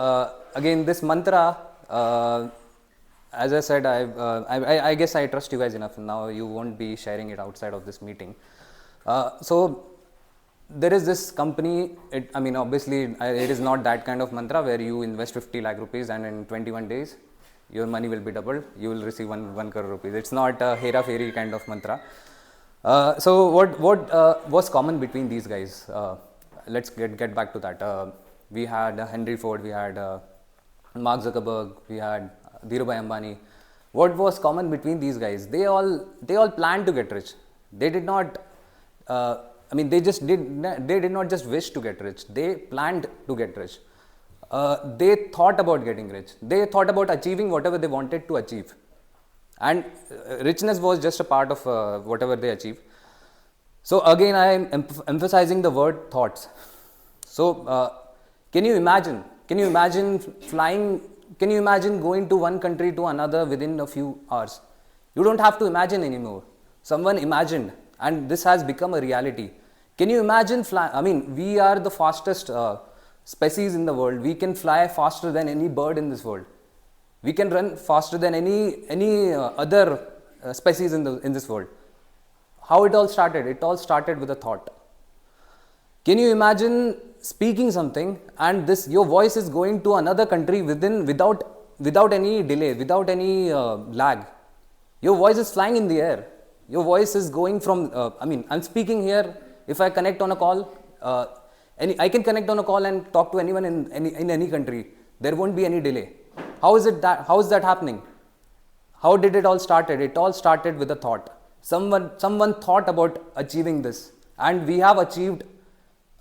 again, this mantra, as I said, I guess I trust you guys enough. Now you won't be sharing it outside of this meeting. So there is this company. Obviously, it is not that kind of mantra where you invest 50 lakh rupees and in 21 days your money will be doubled. You will receive 1 crore rupees. It's not a hera fairy kind of mantra. So what was common between these guys? Let's get back to that. We had Henry Ford. We had Mark Zuckerberg. We had Dhirubhai Ambani. What was common between these guys? They all planned to get rich. They did not. They did not just wish to get rich. They planned to get rich. They thought about getting rich. They thought about achieving whatever they wanted to achieve, and richness was just a part of whatever they achieve. So again, I am emphasizing the word thoughts. So can you imagine? Can you imagine flying? Can you imagine going to one country to another within a few hours? You don't have to imagine anymore. Someone imagined, and this has become a reality. Can you imagine flying? We are the fastest species in the world. We can fly faster than any bird in this world. We can run faster than any other species in this world. How it all started? It all started with a thought. Can you imagine speaking something and your voice is going to another country without any delay, without any lag? Your voice is flying in the air. Your voice is going from. I'm speaking here. If I connect on a call, I can connect on a call and talk to anyone in any country. There won't be any delay. How is that happening? How did it all started? It all started with a thought. Someone thought about achieving this, and we have achieved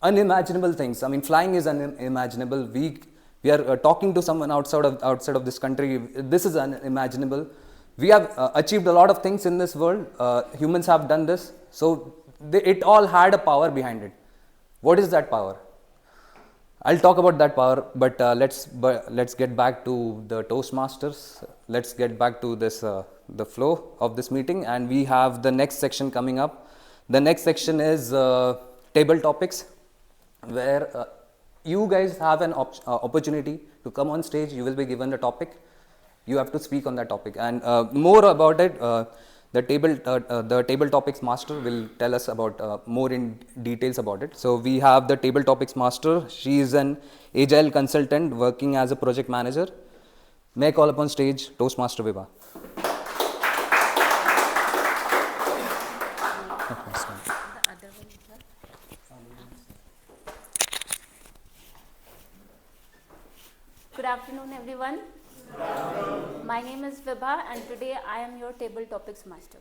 unimaginable things. Flying is unimaginable. We are talking to someone outside of this country. This is unimaginable. We have achieved a lot of things in this world. Humans have done this. So it all had a power behind it. What is that power? I'll talk about that power, but let's get back to the Toastmasters. let's get back to this the flow of this meeting, and we have the next section coming up. The next section is table topics, where you guys have an opportunity to come on stage. You will be given the topic. You have to speak on that topic, and more about it. The table topics master will tell us about more in details about it. So we have the table topics master. She is an agile consultant working as a project manager. May I call upon stage Toastmaster Vibha. Good afternoon, everyone. My name is Vibha, and today I am your table topics master.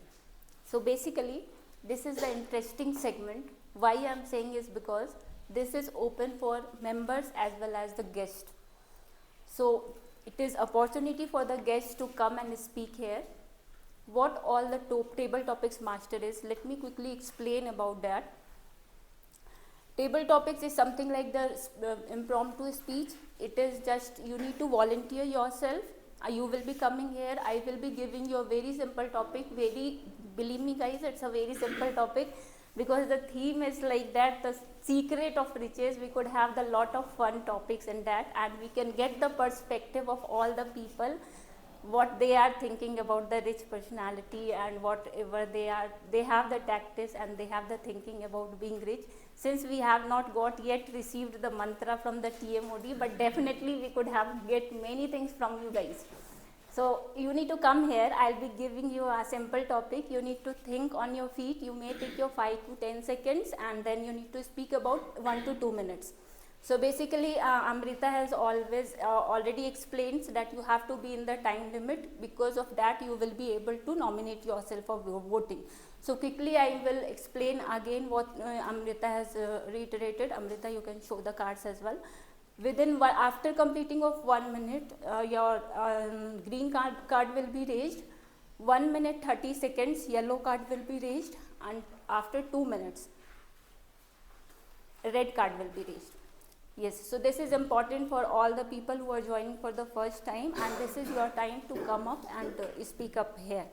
So basically, this is the interesting segment. Why I am saying is because this is open for members as well as the guest. So it is opportunity for the guests to come and speak here. What all the table topics master is, let me quickly explain about that. Table topics is something like the impromptu speech. It is just you need to volunteer yourself. You will be coming here. I will be giving you a very simple topic. Believe me guys, it's a very simple topic, because the theme is like that, the secret of riches. We could have a lot of fun topics in that, and we can get the perspective of all the people, what they are thinking about the rich personality, and whatever they have the tactics and they have the thinking about being rich. Since we have not got yet received the mantra from the TMOD, but definitely we could get many things from you guys. So you need to come here. I'll be giving you a simple topic. You need to think on your feet. You may take your 5 to 10 seconds, and then you need to speak about 1 to 2 minutes. So basically, Amrita has already explained that you have to be in the time limit. Because of that, you will be able to nominate yourself for voting. So quickly, I will explain again what Amrita has reiterated. Amrita, you can show the cards as well. After completing of 1 minute, your green card will be raised. 1 minute 30 seconds, yellow card will be raised, and after 2 minutes, red card will be raised. Yes, so this is important for all the people who are joining for the first time, and this is your time to come up and speak up here.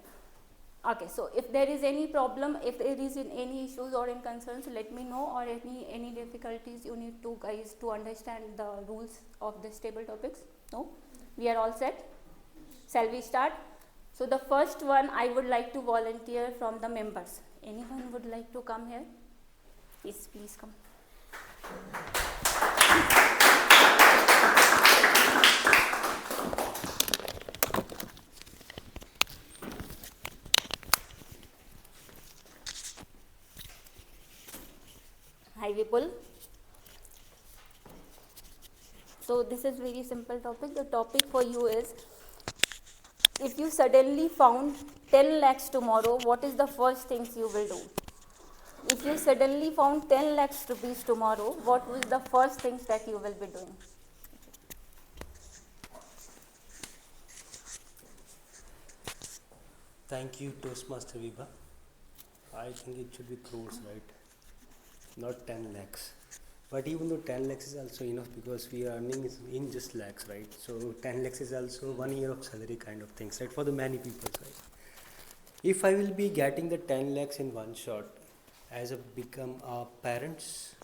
Okay, so if there is any problem, if there is any issues or any concerns, let me know, or any difficulties you need to guys to understand the rules of this table topics. No? We are all set? Shall we start? So the first one, I would like to volunteer from the members. Anyone would like to come here? Yes, please come. Hi Vipul. So this is very simple topic. The topic for you is, if you suddenly found 10 lakhs tomorrow, what is the first things you will do? If you suddenly found 10 lakhs rupees tomorrow, what was the first things that you will be doing? Thank you, Toastmaster Vibha. I think it should be crores, right? Not 10 lakhs. But even though 10 lakhs is also enough, because we are earning in just lakhs, right? So 10 lakhs is also 1 year of salary kind of things, right? For the many people, right? If I will be getting the 10 lakhs in one shot, as I become a parents,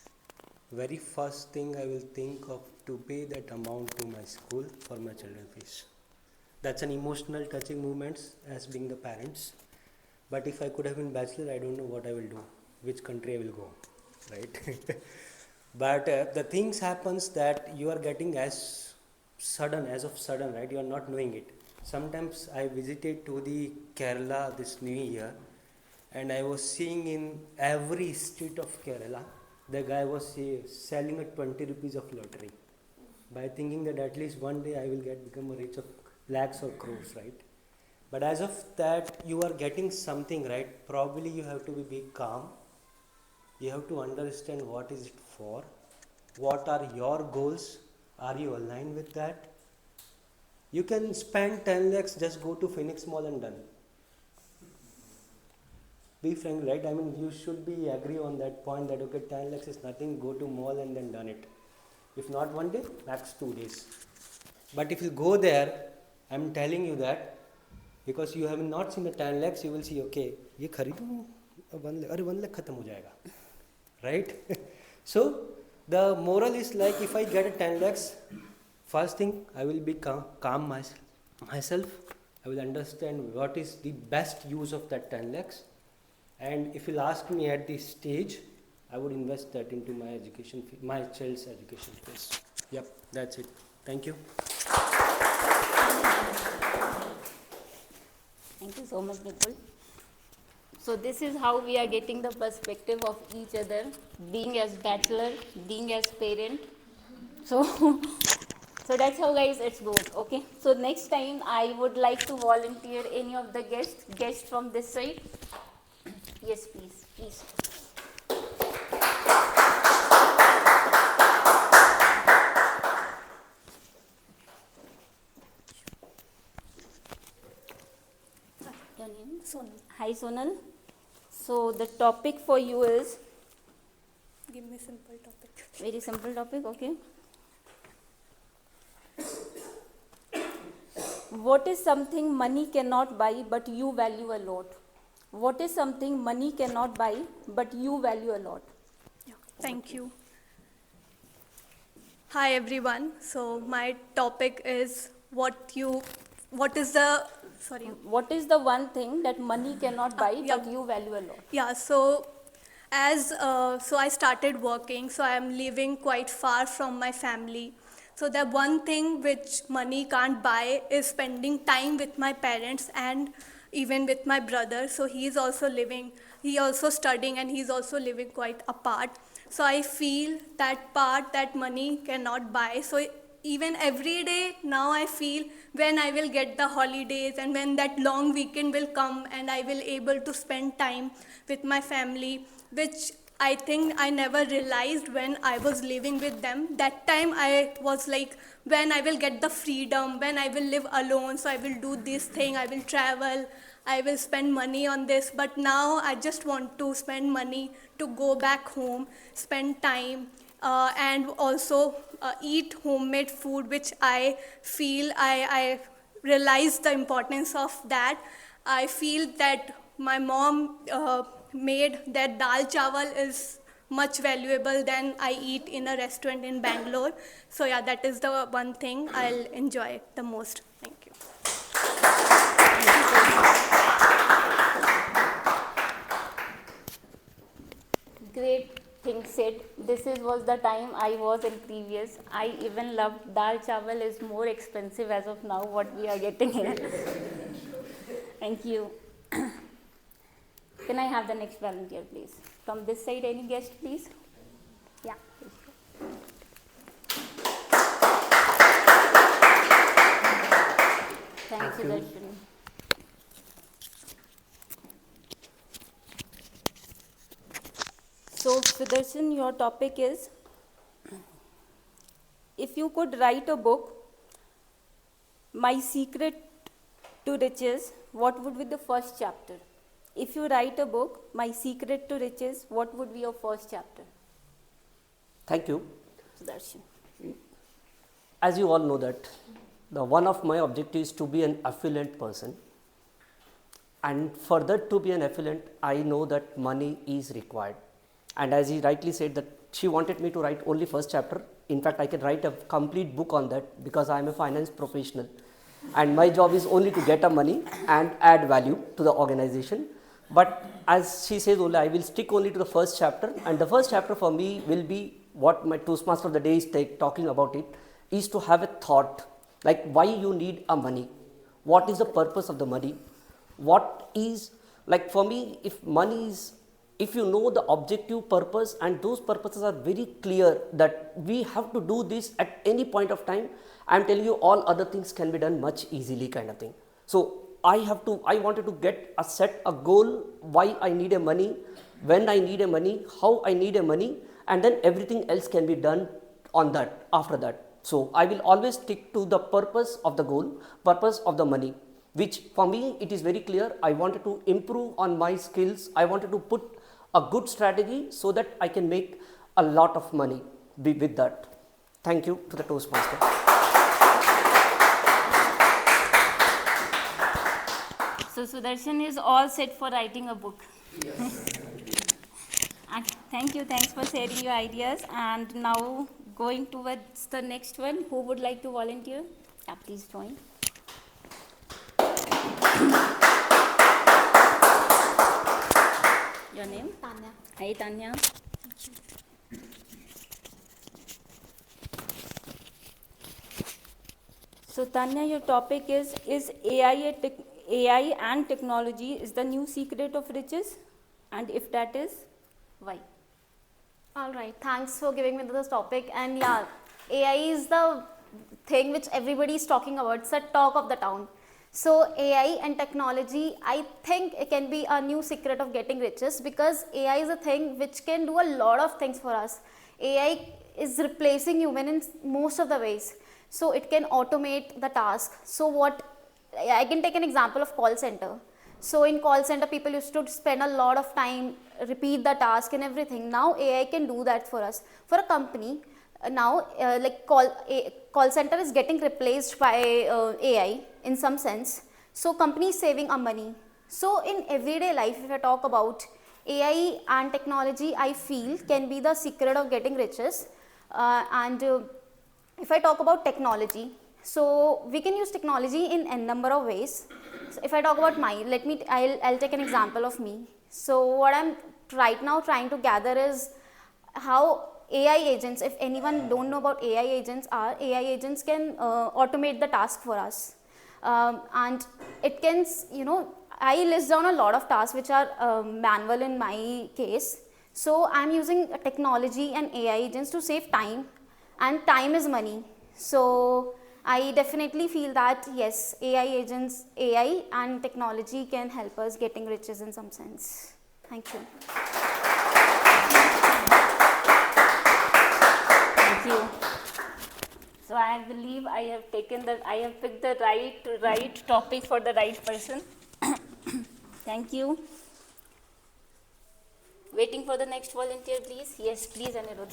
very first thing I will think of to pay that amount to my school for my children's fees. That's an emotional touching moment as being the parents. But if I could have been bachelor, I don't know what I will do, which country I will go, right? But the things happens that you are getting as of sudden, right? You are not knowing it. Sometimes I visited to the Kerala this new year, and I was seeing in every street of Kerala, the guy was selling at 20 rupees of lottery, by thinking that at least one day I will become a rich of lakhs or crores, right? But as of that, you are getting something, right? Probably you have to be calm. You have to understand what is it for, what are your goals, are you aligned with that? You can spend 10 lakhs, just go to Phoenix Mall and done. Be frank, right? I mean, you should be agree on that point that, okay, 10 lakhs is nothing, go to mall and then done it. If not one day, max 2 days. But if you go there, I'm telling you that Because you have not seen the 10 lakhs, you will see, okay, ये खरीदूँ 1 lakh, अरे 1 lakh खत्म हो जाएगा, right? So the moral is like, if I get a 10 lakhs, first thing I will be calm myself. I will understand what is the best use of that 10 lakhs. And if you'll ask me at this stage, I would invest that into my education, my child's education phase. Yep, that's it. Thank you. Thank you so much, Nipul. So this is how we are getting the perspective of each other, being as bachelor, being as parent. So, so that's how, guys, it goes. Okay. So next time I would like to volunteer any of the guests from this side. Yes, please, please. Your name? Sonal. Hi, Sonal. So the topic for you is? Give me simple topic. Very simple topic, okay. What is something money cannot buy but you value a lot? What is something money cannot buy but you value a lot? Yeah, thank you. Hi everyone. So my topic is what is the one thing that money cannot buy but you value a lot? Yeah, so so I started working, so I am living quite far from my family. So the one thing which money can't buy is spending time with my parents and even with my brother. So he also studying and he's also living quite apart. So I feel that part that money cannot buy. So even every day now I feel when I will get the holidays and when that long weekend will come and I will able to spend time with my family, which I think I never realized when I was living with them. That time I was like, when I will get the freedom, when I will live alone, so I will do this thing, I will travel, I will spend money on this. But now I just want to spend money to go back home, spend time, and also eat homemade food, which I feel I realize the importance of that. I feel that my mom made that dal chawal is much valuable than I eat in a restaurant in Bangalore. So yeah, that is the one thing I'll enjoy the most. Thank you. Great thing said. This was the time I was in previous. I even loved dal chawal is more expensive as of now what we are getting here. Thank you. Can I have the next volunteer, please? From this side, any guest, please? Yeah, please. Thanks, Sudarshan. So, Sudarshan, your topic is, if you could write a book, My Secret to Riches, what would be the first chapter? If you write a book, My Secret to Riches, what would be your first chapter? Thank you. Sudarshan. As you all know that one of my objectives is to be an affluent person, and for that to be an affluent, I know that money is required. And as he rightly said that she wanted me to write only first chapter. In fact, I can write a complete book on that because I am a finance professional, and my job is only to get a money and add value to the organization. But as she says, only I will stick only to the first chapter, and the first chapter for me will be what my Toastmaster of the day is talking about it, is to have a thought like why you need a money, what is the purpose of the money, what is, like for me, if money is, if you know the objective purpose and those purposes are very clear that we have to do this at any point of time, I am telling you all other things can be done much easily kind of thing. So I wanted to set a goal, why I need a money, when I need a money, how I need a money, and then everything else can be done on that, after that. So I will always stick to the purpose of the goal, purpose of the money, which for me it is very clear. I wanted to improve on my skills. I wanted to put a good strategy so that I can make a lot of money with that. Thank you to the Toastmaster. So Sudarshan is all set for writing a book. And thank you, thanks for sharing your ideas. And now going towards the next one, who would like to volunteer? Yeah, please join. Your name? Tanya. Hi Tanya. So Tanya, your topic is AI and technology is the new secret of riches? And if that is, why? All right, thanks for giving me this topic. And yeah, AI is the thing which everybody is talking about. It's a talk of the town. So AI and technology, I think it can be a new secret of getting riches, because AI is a thing which can do a lot of things for us. AI is replacing human in most of the ways. So it can automate the task. So what, I can take an example of call center. So in call center, people used to spend a lot of time, repeat the task and everything. Now AI can do that for us. For a company, now like call center is getting replaced by AI in some sense. So company is saving our money. So in everyday life, if I talk about AI and technology, I feel can be the secret of getting riches. If I talk about technology, so we can use technology in a number of ways. So if I talk about I'll take an example of me. So what I'm right now trying to gather is how AI agents, if anyone don't know about AI agents are, AI agents can automate the task for us. And it can, I list down a lot of tasks which are manual in my case. So I'm using technology and AI agents to save time, and time is money. So I definitely feel that yes, AI agents, AI and technology can help us getting riches in some sense. Thank you. Thank you. So I believe I have picked the right topic for the right person. Thank you. Waiting for the next volunteer, please. Yes, please, Anirudh.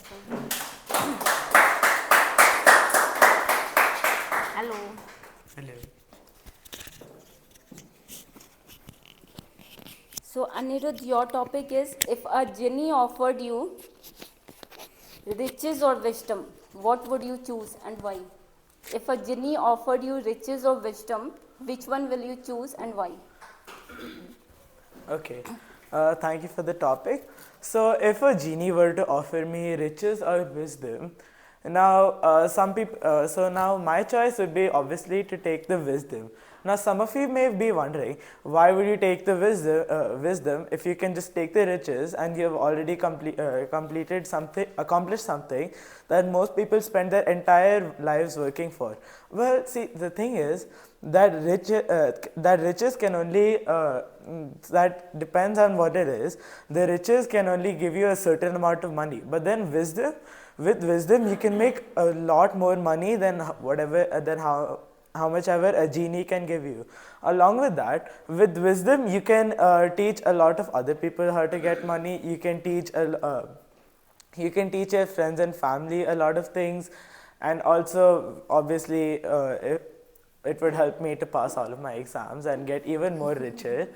Hello. Hello. So Anirudh, your topic is, if a genie offered you riches or wisdom, what would you choose and why? If a genie offered you riches or wisdom, which one will you choose and why? Okay, thank you for the topic. So if a genie were to offer me riches or wisdom, now so now my choice would be obviously to take the wisdom. Now some of you may be wondering, why would you take the wisdom if you can just take the riches and you have already accomplished something that most people spend their entire lives working for? Well, see, the thing is that riches can only, that depends on what it is. The riches can only give you a certain amount of money, but then with wisdom you can make a lot more money than how much ever a genie can give you. Along with that, with wisdom you can teach a lot of other people how to get money. You can teach your friends and family a lot of things, and also obviously it would help me to pass all of my exams and get even more richer.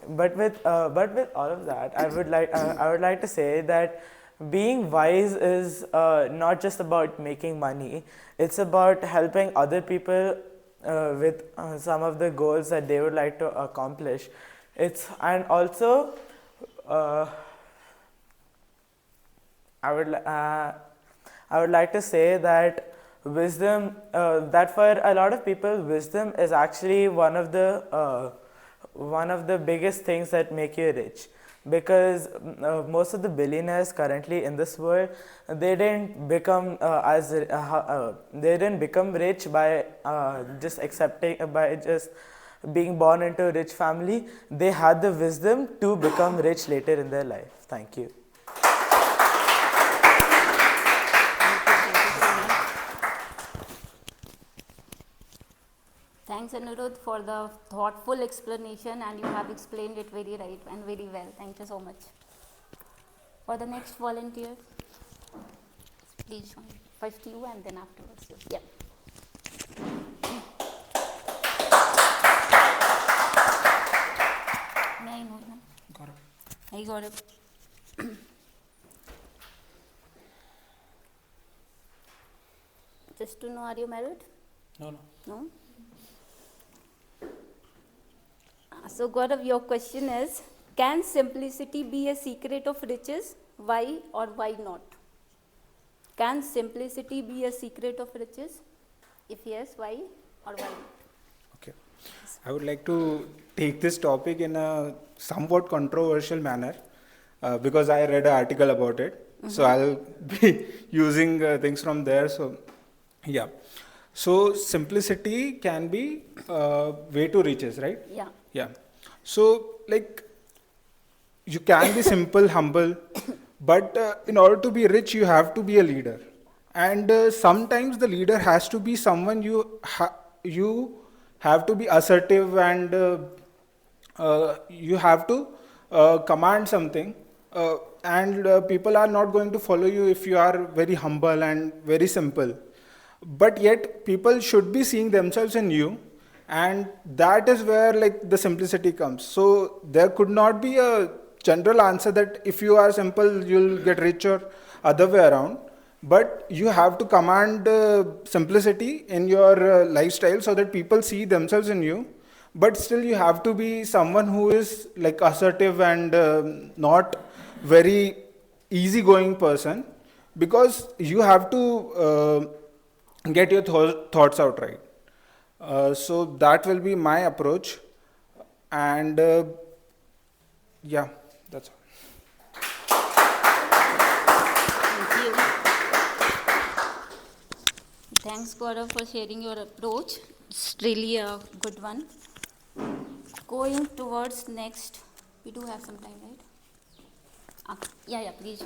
But with all of that, I would like to say that being wise is not just about making money. It's about helping other people with some of the goals that they would like to accomplish. And also I would like to say that wisdom, that for a lot of people, wisdom is actually one of the biggest things that make you rich. Because most of the billionaires currently in this world, they didn't become rich by just being born into a rich family. They had the wisdom to become rich later in their life. Thank you. Thanks, Anirudh, for the thoughtful explanation, and you have explained it very right and very well. Thank you so much. For the next volunteer, please join. First you and then afterwards you. Yeah. Hi, Gaurav. Just to know, are you married? No, no. No? So, Gaurav, your question is, can simplicity be a secret of riches? Why or why not? Can simplicity be a secret of riches? If yes, why or why not? Okay. I would like to take this topic in a somewhat controversial manner because I read an article about it. So I'll be using things from there. So, yeah. So simplicity can be way to riches, right? Yeah. Yeah. So, like, you can be simple, humble, but in order to be rich, you have to be a leader. And sometimes the leader has to be someone you have to be assertive and you have to command something. And people are not going to follow you if you are very humble and very simple. But yet, people should be seeing themselves in you, and that is where like the simplicity comes. So there could not be a general answer that if you are simple you'll get rich or other way around, but you have to command simplicity in your lifestyle so that people see themselves in you, but still you have to be someone who is like assertive and not very easygoing person, because you have to get your thoughts out right. So that will be my approach, and yeah, that's all. Thank you. Thanks, Gaurav, for sharing your approach. It's really a good one. Going towards next, we do have some time, right? Yeah, please.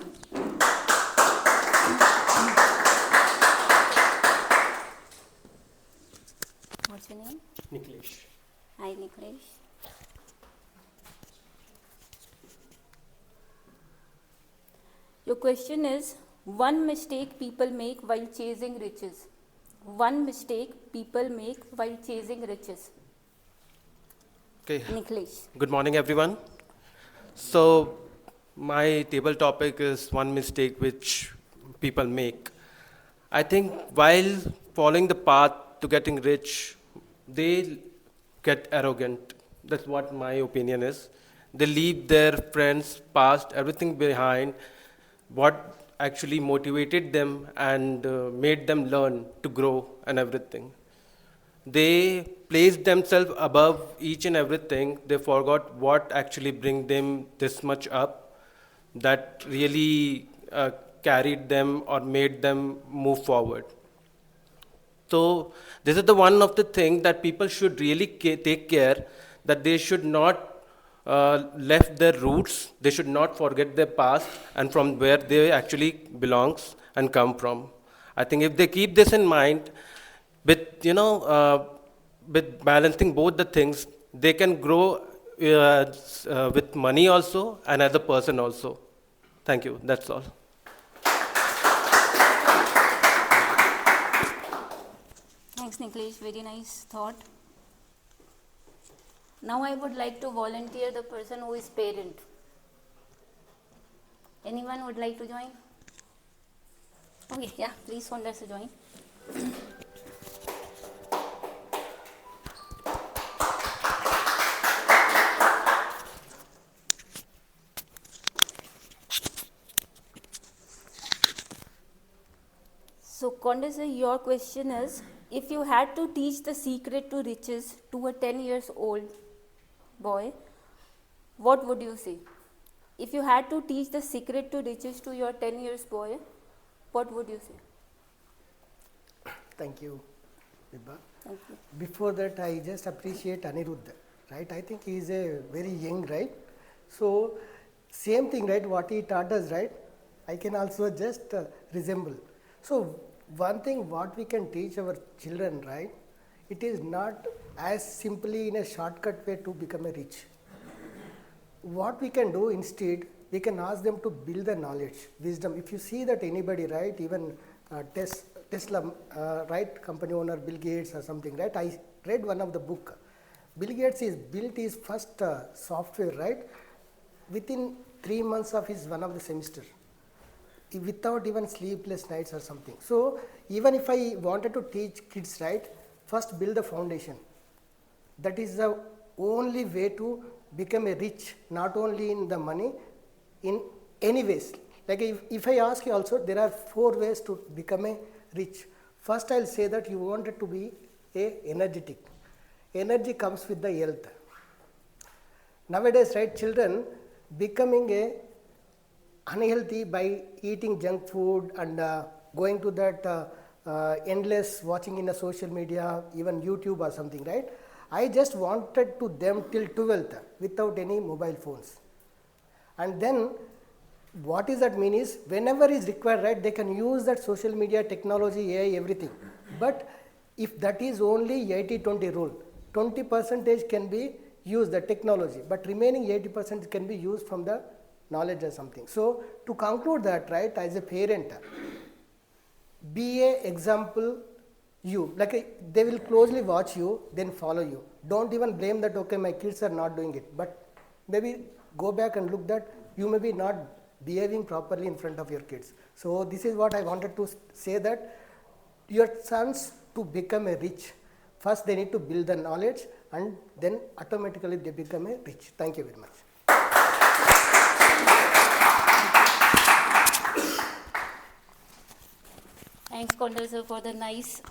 What's your name? Niklesh. Hi, Niklesh. Your question is, one mistake people make while chasing riches. One mistake people make while chasing riches. Okay. Niklesh. Good morning, everyone. So, my table topic is one mistake which people make. I think while following the path to getting rich, they get arrogant. That's what my opinion is. They leave their friends, past, everything behind. What actually motivated them and made them learn to grow and everything. They placed themselves above each and everything. They forgot what actually bring them this much up, that really carried them or made them move forward. So this is the one of the thing that people should really take care, that they should not left their roots. They should not forget their past and from where they actually belongs and come from. I think if they keep this in mind, with with balancing both the things, they can grow with money also and as a person also. Thank you. That's all. Thanks, Niklesh. Very nice thought. Now I would like to volunteer the person who is parent. Anyone would like to join? Okay, yeah, please want us to join. So, Condesa, your question is, if you had to teach the secret to riches to a 10 years old boy, what would you say? If you had to teach the secret to riches to your 10 years boy, what would you say? Thank you, Vibha. Thank you. Before that, I just appreciate Aniruddha, right? I think he is a very young, right? So, same thing, right? What he taught us, right? I can also just resemble. So, one thing what we can teach our children, right? It is not as simply in a shortcut way to become a rich. What we can do instead, we can ask them to build the knowledge, wisdom. If you see that anybody, right, even Tesla, right, company owner Bill Gates or something, right? I read one of the book. Bill Gates is built his first software, right? Within 3 months of his one of the semester without even sleepless nights or something. So even if I wanted to teach kids, right, first build the foundation. That is the only way to become a rich, not only in the money, in any ways. Like if I ask you also, there are 4 ways to become a rich. First I'll say that you wanted to be energetic. Energy comes with the health. Nowadays, right, children becoming unhealthy by eating junk food and going to that endless watching in the social media, even YouTube or something, right? I just wanted to them till 12th without any mobile phones. And then what is that mean is whenever is required, right, they can use that social media, technology, AI, everything. But if that is only 80-20 rule, 20% can be used the technology, but remaining 80% can be used from the knowledge or something. So to conclude that, right, as a parent, be a example you, like they will closely watch you, then follow you. Don't even blame that, okay, my kids are not doing it, but maybe go back and look that you may be not behaving properly in front of your kids. So this is what I wanted to say, that your sons to become a rich, first they need to build the knowledge and then automatically they become a rich. Thank you very much. Thanks, Kondal sir, for the nice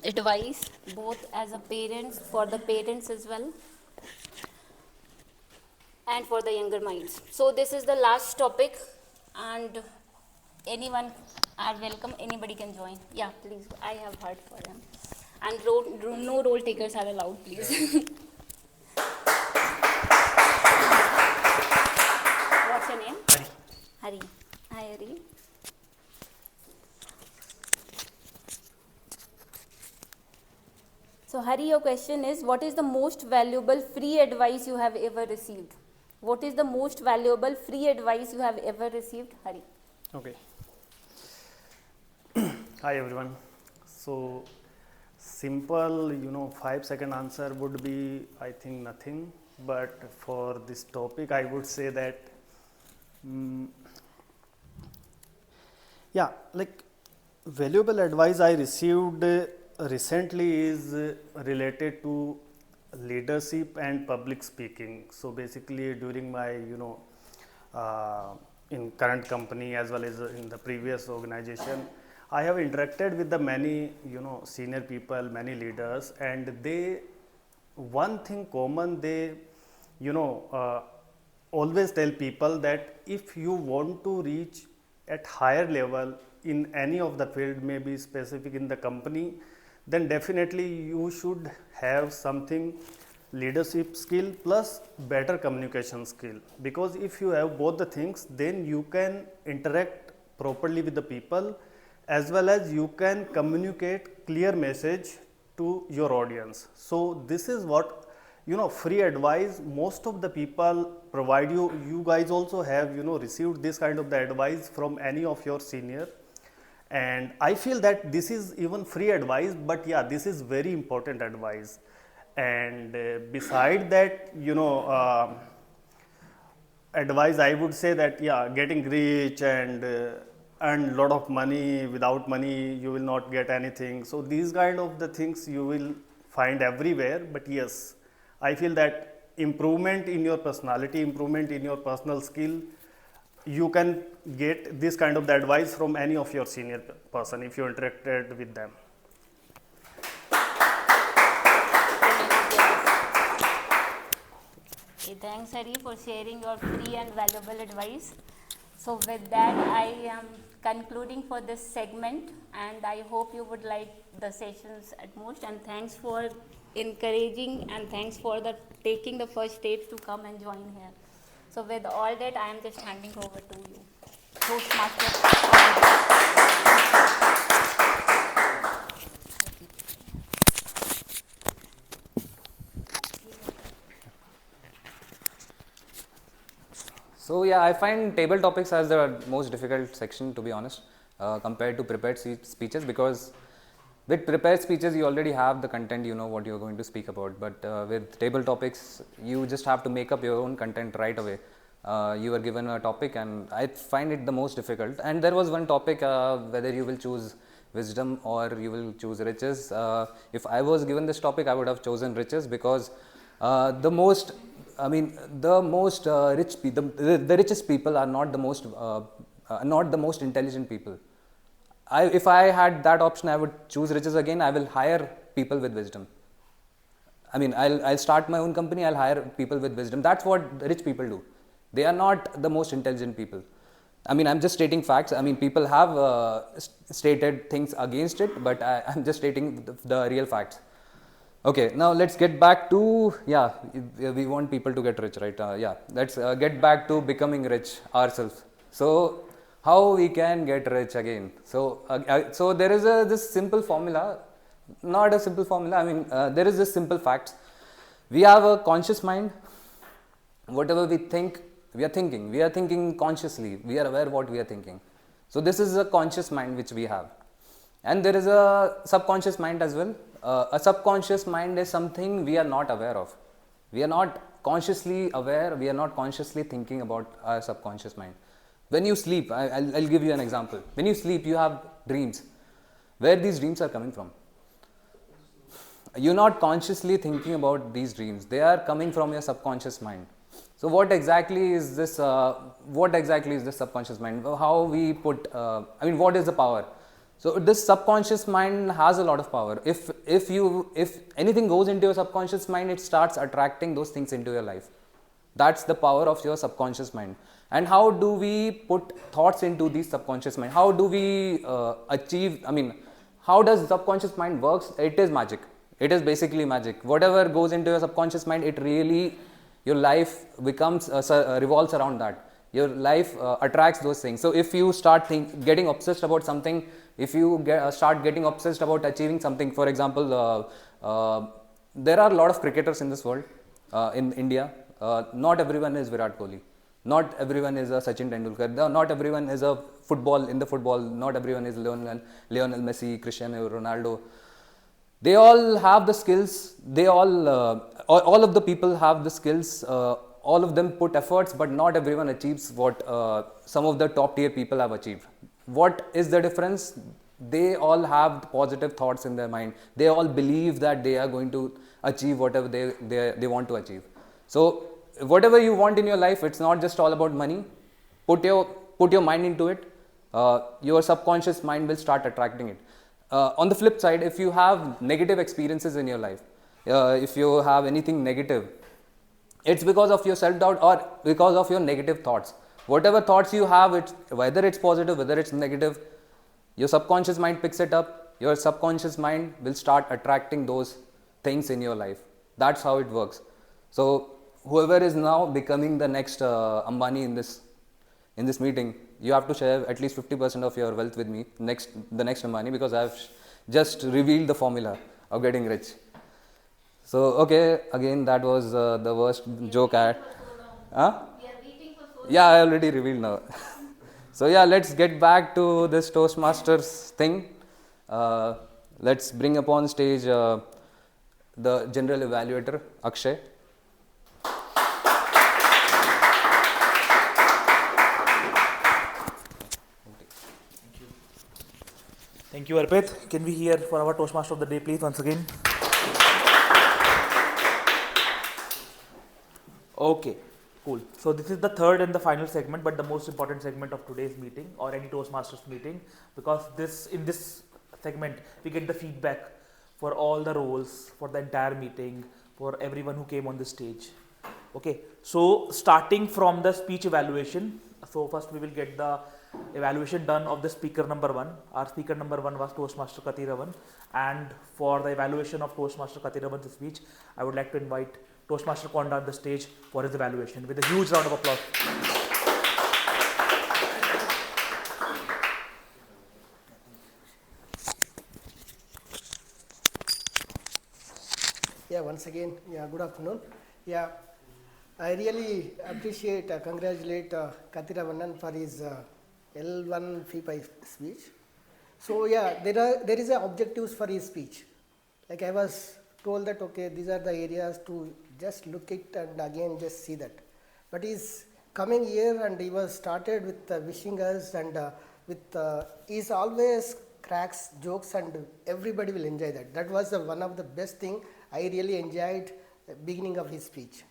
advice, both as a parent, for the parents as well, and for the younger minds. So this is the last topic, and anyone are welcome, anybody can join. Yeah, please, I have heard for them. And no role takers are allowed, please. What's your name? Hari. Hari. Hi, Hari. So, Hari, your question is, what is the most valuable free advice you have ever received? What is the most valuable free advice you have ever received, Hari? Okay. Hi, everyone. So, simple, 5-second answer would be, I think, nothing. But for this topic, I would say that, valuable advice I received recently is related to leadership and public speaking. So basically during my in current company as well as in the previous organization, I have interacted with the many senior people, many leaders, and they, one thing common, they always tell people that if you want to reach at higher level in any of the field, maybe specific in the company, then definitely you should have something leadership skill plus better communication skill, because if you have both the things, then you can interact properly with the people as well as you can communicate clear message to your audience. So this is what free advice most of the people provide you. You guys also have received this kind of the advice from any of your senior. And I feel that this is even free advice, but yeah, this is very important advice. And beside that, advice, I would say that, yeah, getting rich and earn lot of money, without money you will not get anything. So these kind of the things you will find everywhere. But yes, I feel that improvement in your personality, improvement in your personal skill, you can get this kind of the advice from any of your senior person if you interacted with them. Okay, thanks, Hari, for sharing your free and valuable advice. So with that, I am concluding for this segment, and I hope you would like the sessions at most, and thanks for encouraging and thanks for taking the first stage to come and join here. So with all that, I am just handing over to you. So yeah, I find table topics as the most difficult section, to be honest, compared to prepared speeches, because with prepared speeches you already have the content, you know what you're going to speak about, but with table topics you just have to make up your own content right away. you were given a topic, and I find it the most difficult. And there was one topic, whether you will choose wisdom or you will choose riches. If I was given this topic, I would have chosen riches, because the most the richest people are not the most intelligent people. If I had that option, I would choose riches again. I will hire people with wisdom. I mean, I'll start my own company, I'll hire people with wisdom. That's what the rich people do. They are not the most intelligent people. I mean, I'm just stating facts. I mean, people have stated things against it, but I'm just stating the real facts. Okay, now let's get back to, we want people to get rich, right? Let's get back to becoming rich ourselves. So, how we can get rich again? So there is this simple formula, not a simple formula, I mean, there is this simple fact. We have a conscious mind. Whatever we think, we are thinking consciously, we are aware what we are thinking. So this is a conscious mind which we have. And there is a subconscious mind as well. A subconscious mind is something we are not aware of. We are not consciously aware, we are not consciously thinking about our subconscious mind. When you sleep, I'll give you an example. When you sleep, you have dreams. Where these dreams are coming from? You're not consciously thinking about these dreams. They are coming from your subconscious mind. So what exactly is this subconscious mind? How we put, what is the power? So this subconscious mind has a lot of power. If anything goes into your subconscious mind, it starts attracting those things into your life. That's the power of your subconscious mind. And how do we put thoughts into the subconscious mind? How do we how does subconscious mind works? It is magic. It is basically magic. Whatever goes into your subconscious mind, your life becomes revolves around that. Your life attracts those things. So if you start getting obsessed about something, if you start getting obsessed about achieving something, for example, there are a lot of cricketers in this world, in India. Not everyone is Virat Kohli. Not everyone is a Sachin Tendulkar. Not everyone is a football. Not everyone is Lionel Messi, Cristiano Ronaldo. They all have the skills. All of the people have the skills. All of them put efforts, but not everyone achieves what some of the top tier people have achieved. What is the difference? They all have positive thoughts in their mind. They all believe that they are going to achieve whatever they want to achieve. So whatever you want in your life, it's not just all about money. Put your mind into it. Your subconscious mind will start attracting it. On the flip side, if you have negative experiences in your life, if you have anything negative, it's because of your self-doubt or because of your negative thoughts. Whatever thoughts you have, whether it's positive, whether it's negative, your subconscious mind picks it up. Your subconscious mind will start attracting those things in your life. That's how it works. So whoever is now becoming the next Ambani in this meeting, you have to share at least 50% of your wealth with me, the next Ambani, because I've just revealed the formula of getting rich. So okay, again that was the worst joke I had. Yeah, I already revealed now. So yeah, let's get back to this Toastmasters thing. Let's bring upon stage the general evaluator, Akshay. Thank you, Arpit. Can we hear for our Toastmaster of the day, please, once again? Okay, cool. So this is the third and the final segment, but the most important segment of today's meeting or any Toastmasters meeting, because in this segment we get the feedback for all the roles, for the entire meeting, for everyone who came on the stage. Okay, so starting from the speech evaluation. So first we will get the evaluation done of the speaker number 1. Our speaker number 1 was Toastmaster Katiravan, and for the evaluation of Toastmaster Katiravan's speech, I would like to invite Toastmaster Konda on the stage for his evaluation with a huge round of applause. Yeah, once again, good afternoon. Yeah, I really appreciate, congratulate Kathiravanan for his L1 FIPI speech. So yeah, there is objectives for his speech. Like I was told that okay, these are the areas to just look it and again just see that. But his coming here and he was started with wishing us and he's always cracks jokes and everybody will enjoy that. That was one of the best thing I really enjoyed beginning of his speech.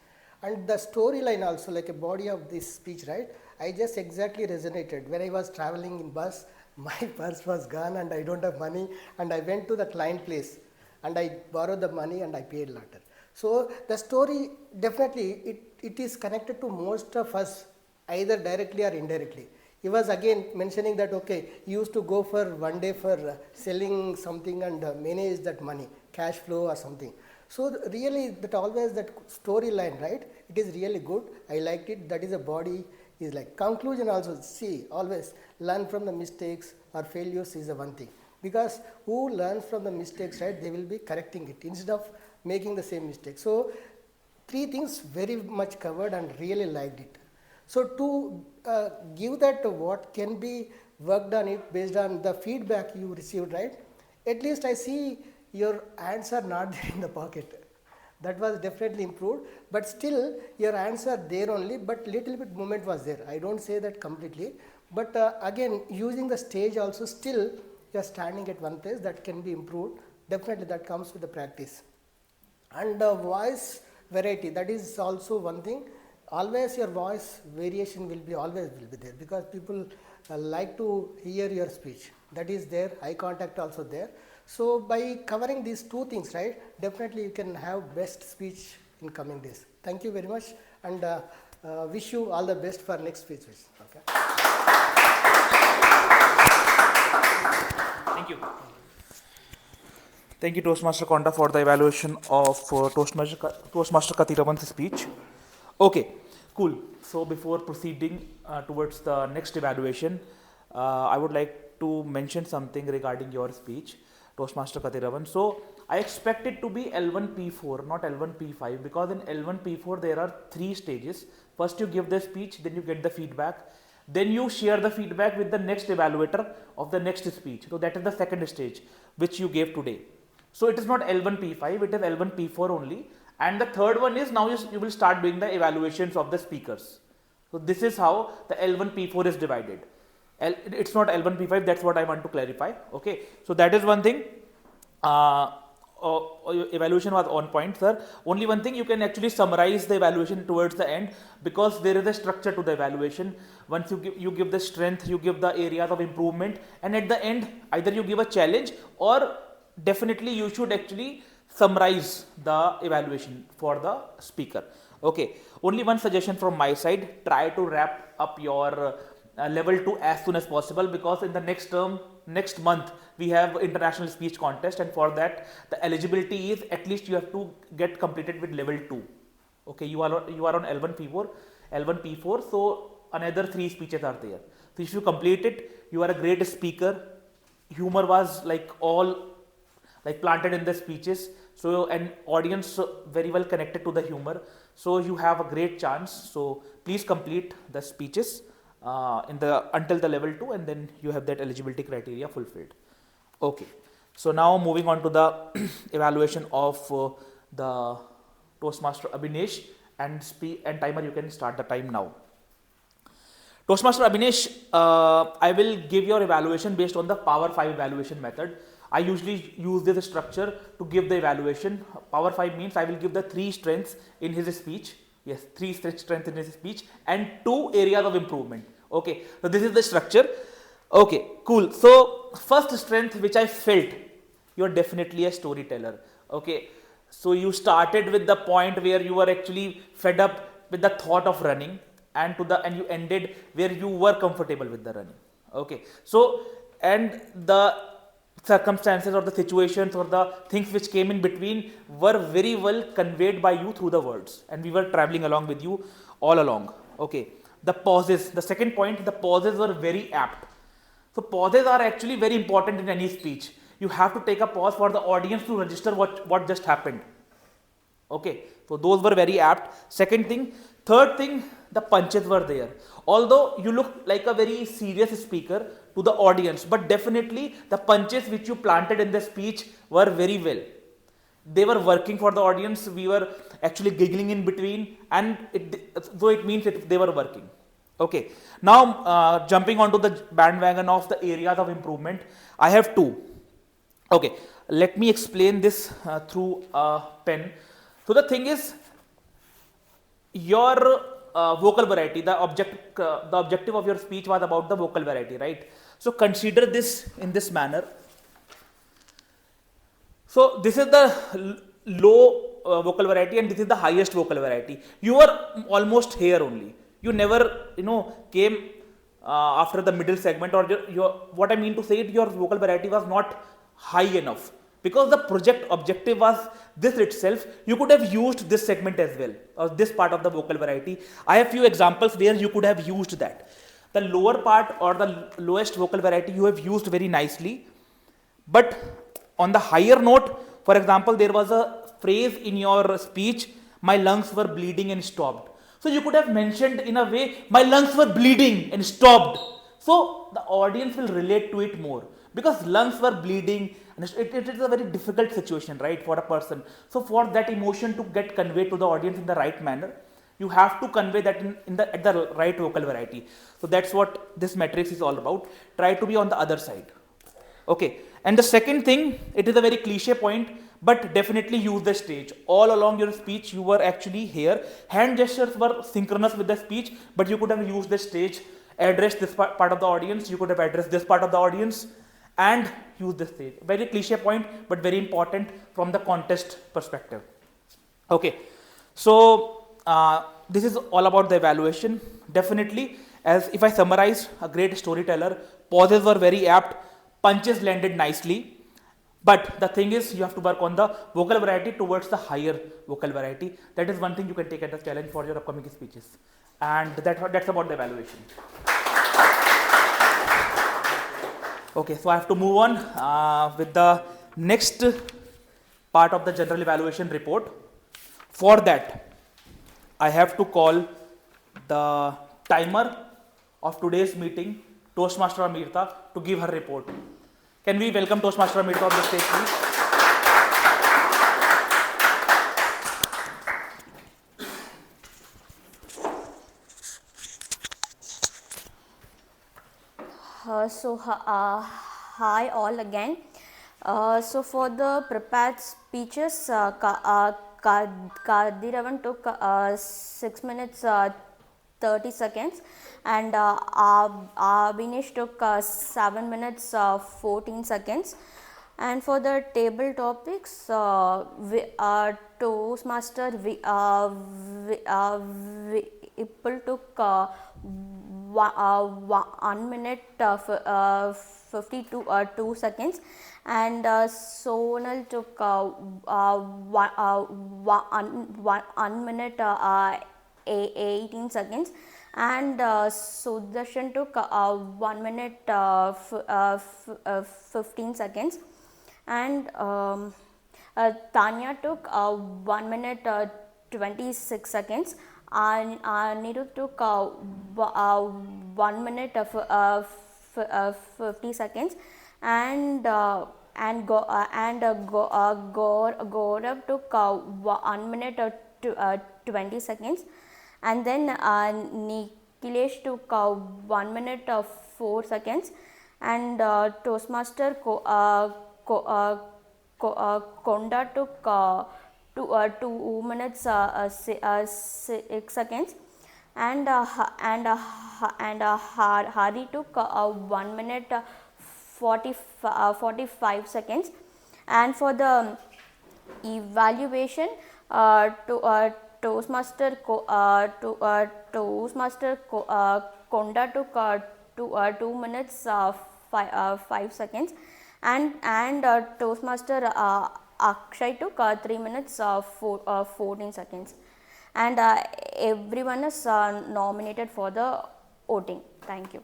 And the storyline also, like a body of this speech, right? I just exactly resonated. When I was traveling in bus, my purse was gone and I don't have money, and I went to the client place and I borrowed the money and I paid later. So the story definitely it is connected to most of us either directly or indirectly. He was again mentioning that okay, he used to go for one day for selling something and manage that money, cash flow or something. So really that always that storyline, right? It is really good. I liked it. That is a body is like conclusion also. See, always learn from the mistakes or failures is a one thing, because who learns from the mistakes, right? They will be correcting it instead of making the same mistake. So three things very much covered and really liked it. So to give that what can be worked on it based on the feedback you received, right? At least I see your hands are not there in the pocket. That was definitely improved, but still your hands are there only, but little bit movement was there. I don't say that completely, but again using the stage also, still you are standing at one place. That can be improved. Definitely that comes with the practice. And voice variety, that is also one thing. Always your voice variation will be there, because people like to hear your speech. That is there. Eye contact also there. So by covering these two things, right, definitely you can have best speech in coming days. Thank you very much, and wish you all the best for next speech. Okay. Thank you. Thank you, Toastmaster Konda, for the evaluation of Toastmaster Katiravan's speech. Okay, cool. So before proceeding towards the next evaluation, I would like to mention something regarding your speech, Toastmaster Katiravan. So I expect it to be L1 P4, not L1 P5, because in L1 P4 there are 3 stages. First you give the speech, then you get the feedback, then you share the feedback with the next evaluator of the next speech. So that is the second stage which you gave today. So it is not L1 P5, it is L1 P4 only. And the third one is now you will start doing the evaluations of the speakers. So this is how the L1 P4 is divided. It's not L1 P5, that's what I want to clarify. Okay, so that is one thing. Evaluation was on point, sir. Only one thing, you can actually summarize the evaluation towards the end, because there is a structure to the evaluation. Once you give the strength, you give the areas of improvement, and at the end either you give a challenge, or definitely you should actually summarize the evaluation for the speaker. Okay, only one suggestion from my side: try to wrap up your level 2 as soon as possible, because in the next month we have international speech contest, and for that the eligibility is at least you have to get completed with level 2. Okay, you are on L1 P4, so another 3 speeches are there. So if you complete it, you are a great speaker. Humor was planted in the speeches, so an audience very well connected to the humor, so you have a great chance. So please complete the speeches until the level 2, and then you have that eligibility criteria fulfilled. Okay, so now moving on to the evaluation of the Toastmaster Abhinesh, and timer, you can start the time now. Toastmaster Abhinesh, I will give your evaluation based on the Power 5 evaluation method. I usually use this structure to give the evaluation. Power 5 means I will give the 3 strengths in his speech. Yes, 3 strengths in his speech and 2 areas of improvement. Okay, so this is the structure. Okay, cool. So first strength which I felt, you are definitely a storyteller. Okay, so you started with the point where you were actually fed up with the thought of running, and you ended where you were comfortable with the running. Okay, so and the circumstances or the situations or the things which came in between were very well conveyed by you through the words, and we were traveling along with you all along. Okay, the pauses, the second point, the pauses were very apt. So pauses are actually very important in any speech. You have to take a pause for the audience to register what just happened. Okay, so those were very apt. Second thing. Third thing, the punches were there. Although you look like a very serious speaker to the audience, but definitely the punches which you planted in the speech were very well. They were working for the audience. We were actually giggling in between, and though it means they were working. Okay. Now jumping onto the bandwagon of the areas of improvement, I have two. Okay. Let me explain this through a pen. So the thing is, your vocal variety, the objective of your speech was about the vocal variety, right? So consider this in this manner. So this is the low vocal variety, and this is the highest vocal variety. You are almost here only. You never, came after the middle segment, or what I mean to say it, your vocal variety was not high enough. Because the project objective was this itself, you could have used this segment as well, or this part of the vocal variety. I have few examples where you could have used that. The lower part or the lowest vocal variety you have used very nicely. But on the higher note, for example, there was a phrase in your speech, my lungs were bleeding and stopped. So you could have mentioned in a way, my lungs were bleeding and stopped. So the audience will relate to it more. Because lungs were bleeding, and it is a very difficult situation, right, for a person. So for that emotion to get conveyed to the audience in the right manner, you have to convey that at the right vocal variety. So that's what this matrix is all about. Try to be on the other side. Okay. And the second thing, it is a very cliche point, but definitely use the stage. All along your speech, you were actually here. Hand gestures were synchronous with the speech, but you could have used the stage, address this part of the audience, you could have addressed this part of the audience, and use the stage. Very cliche point, but very important from the contest perspective. Okay, so this is all about the evaluation. Definitely, as if I summarize, a great storyteller, pauses were very apt, punches landed nicely, but the thing is, you have to work on the vocal variety towards the higher vocal variety. That is one thing you can take as a challenge for your upcoming speeches, and that's about the evaluation. Okay, so I have to move on with the next part of the general evaluation report. For that, I have to call the timer of today's meeting, Toastmaster Amirta, to give her report. Can we welcome Toastmaster Amirta on the stage, please? Hi all again. So for the prepared speeches, Kadiravan took 6 minutes 30 seconds, and Abhinesh took 7 minutes 14 seconds. And for the table topics, Toastmaster Ipul took 1 minute 52 seconds, and Sonal took 1 minute 18 seconds, and Sudarshan took 1 minute 15 seconds, and Tanya took 1 minute 26 seconds. Niru took 1 minute 50 seconds, and Gaurav took 1 minute 20 seconds, and then Nikhilesh took 1 minute 4 seconds, and Toastmaster Konda took 2 minutes 6 seconds, and Hari took 1 minute 45 seconds. And for the evaluation, Toastmaster Konda took 2 minutes 5 seconds, and Toastmaster Akshay took 3 minutes 14 seconds, and everyone is nominated for the voting. Thank you.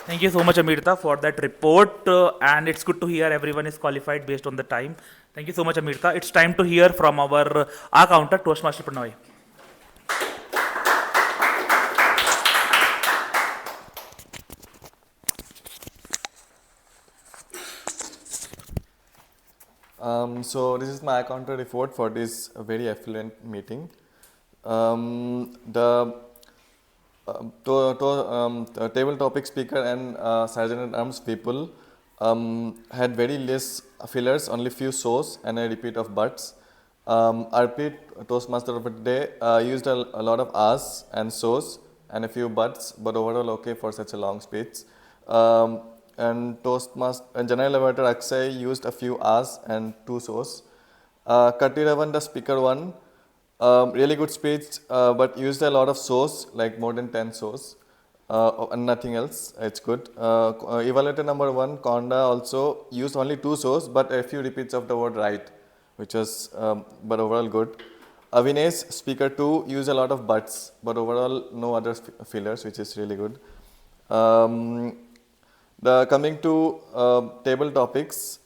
Thank you so much, Amirta, for that report, and it's good to hear everyone is qualified based on the time. Thank you so much, Amirta. It's time to hear from our counter, Toastmaster Prannoy. So this is my counter report for this very affluent meeting. The table topic speaker and sergeant at arms people had very less fillers, only few so's and a repeat of buts. Our repeat Toastmaster of the day used a lot of ahs and so's and a few buts, but overall okay for such a long speech. And Toastmaster and General Elevator Akshay used a few ahs and 2 so's. Katiravan, the speaker one, really good speech, but used a lot of so's, like more than 10 so's, and nothing else. It's good. Evaluator number 1, Konda, also used only 2 so's, but a few repeats of the word right, which was, but overall good. Avinesh, speaker 2, used a lot of buts, but overall no other fillers, which is really good. Coming to table topics,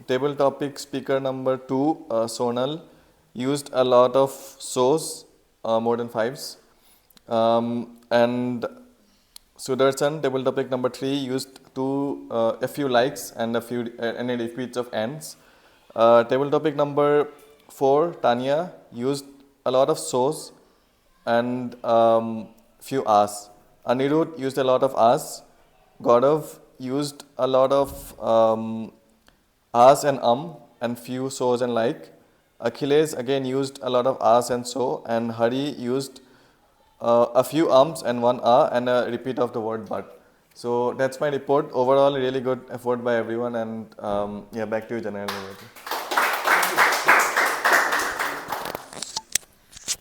table topic speaker number 2, Sonal, used a lot of so's, more than 5's. And Sudarshan, table topic number 3, used a few likes and a few any repeats of ends. Table topic number 4, Tanya, used a lot of so's and few ahs. Anirudh used a lot of ahs. Gaurav used a lot of ahs and few so's and like. Achilles again used a lot of ahs and so, and Hari used a few and 1 ah and a repeat of the word but. So that's my report. Overall, really good effort by everyone, and yeah, back to you, General.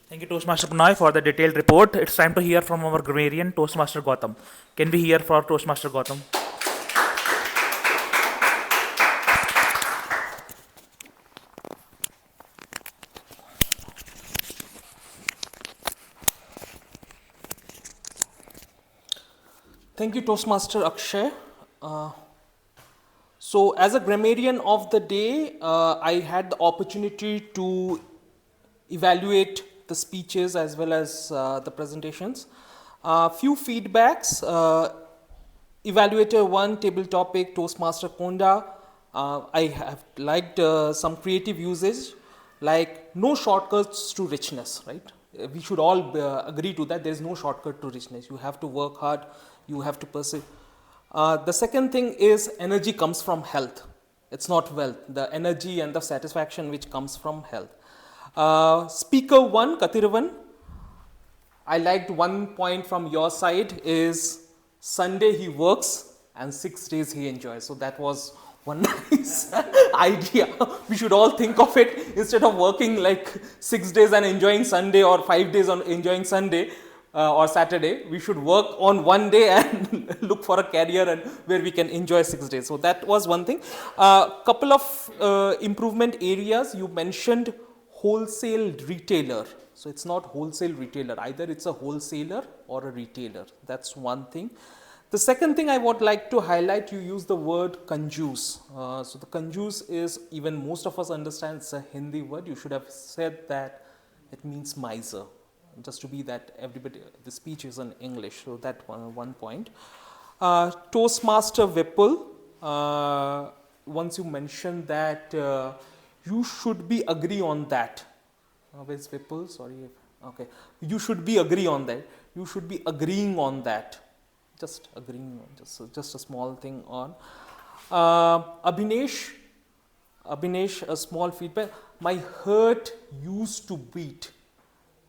Thank you, Toastmaster Pranay, for the detailed report. It's time to hear from our grammarian, Toastmaster Gautam. Can we hear for Toastmaster Gautam? Thank you, Toastmaster Akshay. So as a grammarian of the day, I had the opportunity to evaluate the speeches as well as the presentations. Few feedbacks. Evaluator 1, table topic, Toastmaster Konda. I have liked some creative usage, like no shortcuts to richness, right? We should all agree to that. There is no shortcut to richness. You have to work hard. You have to pursue. The second thing is energy comes from health. It's not wealth. The energy and the satisfaction which comes from health. Speaker 1, Kathiravan, I liked one point from your side is Sunday he works and 6 days he enjoys. So that was one nice idea. We should all think of it instead of working like 6 days and enjoying Sunday, or 5 days on enjoying Sunday or Saturday. We should work on one day and look for a career and where we can enjoy 6 days. So that was one thing. Couple of improvement areas. You mentioned wholesale retailer. So it's not wholesale retailer, either it's a wholesaler or a retailer. That's one thing. The second thing I would like to highlight, you use the word conjuice. So the conjuice is, even most of us understand, it's a Hindi word. You should have said that it means miser. Just to be that everybody, the speech is in English. So that one point. Toastmaster Vipul, once you mentioned that you should be agree on that. Where's Vipul? Sorry. Okay. You should be agree on that. You should be agreeing on that. Just agreeing on, just a small thing on. Abhinesh, a small feedback. My heart used to beat.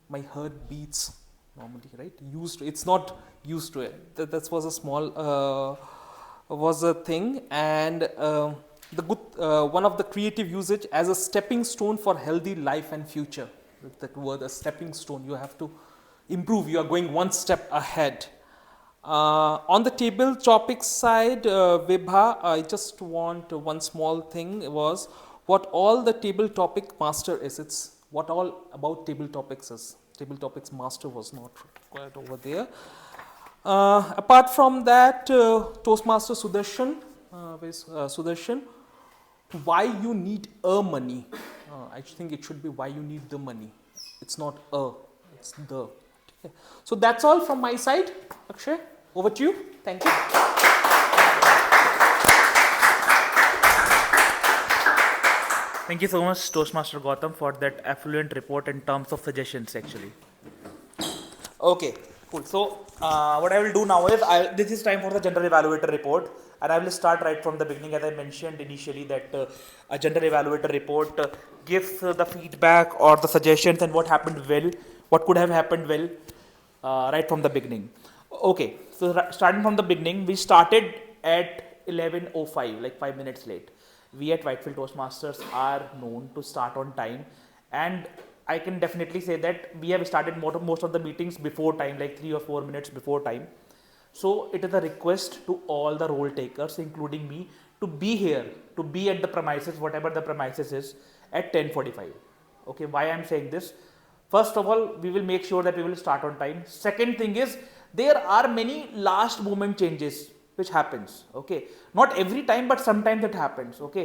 My heart beats normally, right? Used to, it's not used to it. That was a small, was a thing. And the good, one of the creative usage as a stepping stone for healthy life and future. That word, a stepping stone, you have to improve. You are going one step ahead. On the table topic side, Vibha, I just want one small thing was what all the table topic master is. It's what all about table topics is. Table topics master was not required over there. Apart from that, Toastmaster Sudarshan, Sudarshan, why you need a money? I think it should be why you need the money. It's not a, it's the. Okay. So that's all from my side. Akshay, over to you. Thank you. Thank you so much, Toastmaster Gautam, for that affluent report in terms of suggestions, actually. Okay, cool. So, what I will do now is, this is time for the general evaluator report, and I will start right from the beginning. As I mentioned initially, that a general evaluator report gives the feedback or the suggestions and what happened well, what could have happened well, right from the beginning. Okay, so starting from the beginning, we started at 11:05, like 5 minutes late. We at Whitefield Toastmasters are known to start on time, and I can definitely say that we have started most of the meetings before time, like 3 or 4 minutes before time. So it is a request to all the role takers, including me, to be here, to be at the premises, whatever the premises is, at 10:45. Okay, why I am saying this? First of all, we will make sure that we will start on time. Second thing is, there are many last moment changes which happens. Okay, not every time, but sometimes it happens. Okay,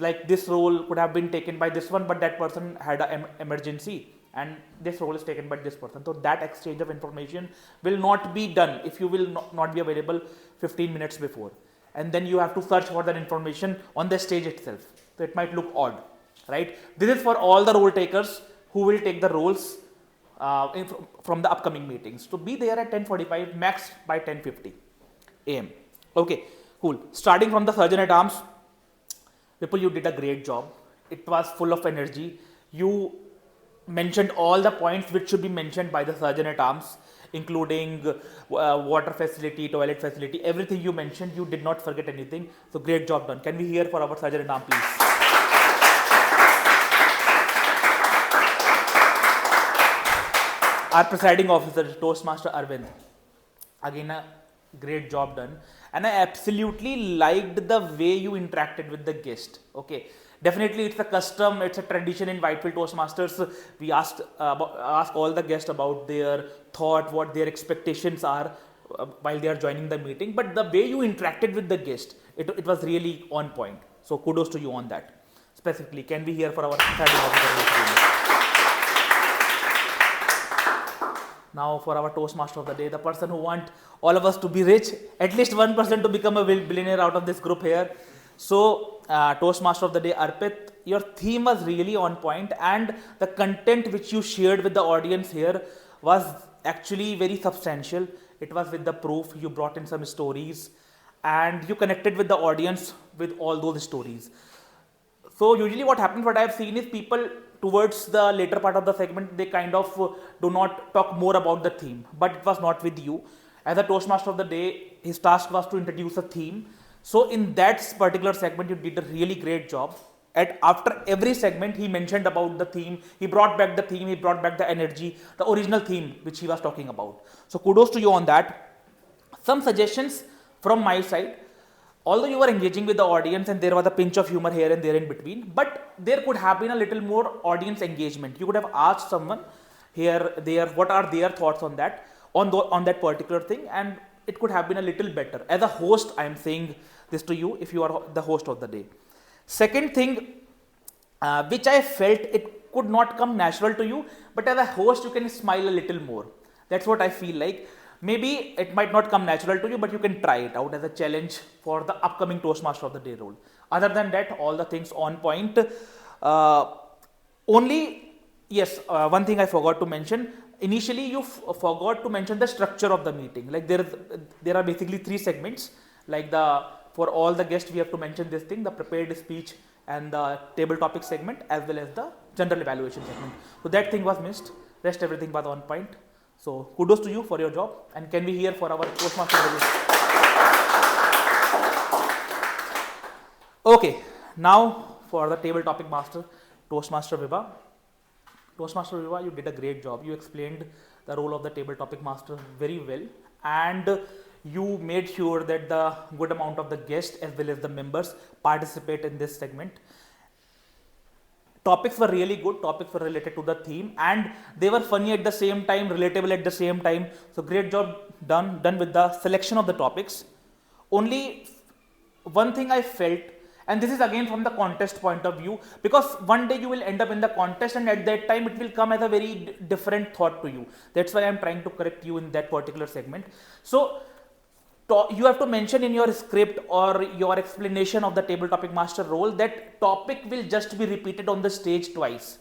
like this role could have been taken by this one, but that person had an emergency, and this role is taken by this person. So that exchange of information will not be done if you will not be available 15 minutes before, and then you have to search for that information on the stage itself. So it might look odd, right? This is for all the role takers who will take the roles from the upcoming meetings, to be there at 10:45, max by 10:50 a.m. Okay, cool. Starting from the Sergeant at Arms, Vipul, you did a great job. It was full of energy. You mentioned all the points which should be mentioned by the Sergeant at Arms, including water facility, toilet facility, everything you mentioned. You did not forget anything. So great job done. Can we hear for our Sergeant at Arms, please? Our presiding officer, Toastmaster Arvind, again a great job done, and I absolutely liked the way you interacted with the guest. Okay, definitely it's a custom, it's a tradition in Whitefield Toastmasters. We ask all the guests about their thought, what their expectations are while they are joining the meeting. But the way you interacted with the guest, it was really on point. So kudos to you on that. Specifically, can we hear for our presiding officer? Now for our Toastmaster of the day, the person who want all of us to be rich, at least one person to become a billionaire out of this group here. So Toastmaster of the day, Arpit, your theme was really on point, and the content which you shared with the audience here was actually very substantial. It was with the proof, you brought in some stories, and you connected with the audience with all those stories. So usually what happens, what I have seen is people towards the later part of the segment, they kind of do not talk more about the theme, but it was not with you. As a Toastmaster of the day, his task was to introduce a theme. So in that particular segment, you did a really great job. And after every segment, he mentioned about the theme, he brought back the theme, he brought back the energy, the original theme which he was talking about. So kudos to you on that. Some suggestions from my side. Although you were engaging with the audience and there was a pinch of humor here and there in between, but there could have been a little more audience engagement. You could have asked someone here, there, what are their thoughts on that, on that particular thing, and it could have been a little better. As a host, I am saying this to you if you are the host of the day. Second thing, which I felt it could not come natural to you, but as a host, you can smile a little more. That's what I feel like. Maybe it might not come natural to you, but you can try it out as a challenge for the upcoming Toastmaster of the Day role. Other than that, all the things on point. One thing I forgot to mention. Initially, you forgot to mention the structure of the meeting. Like there are basically 3 segments. Like for all the guests, we have to mention this thing: the prepared speech and the table topic segment, as well as the general evaluation segment. So that thing was missed. Rest everything was on point. So kudos to you for your job, and can we hear for our Toastmaster? Okay, now for the table topic master, Toastmaster Vibha. Toastmaster Vibha, you did a great job. You explained the role of the table topic master very well, and you made sure that the good amount of the guests as well as the members participate in this segment. Topics were really good, topics were related to the theme, and they were funny at the same time, relatable at the same time. So great job done with the selection of the topics. Only one thing I felt, and this is again from the contest point of view, because one day you will end up in the contest, and at that time it will come as a very different thought to you. That's why I am trying to correct you in that particular segment. So you have to mention in your script or your explanation of the table topic master role that topic will just be repeated on the stage twice.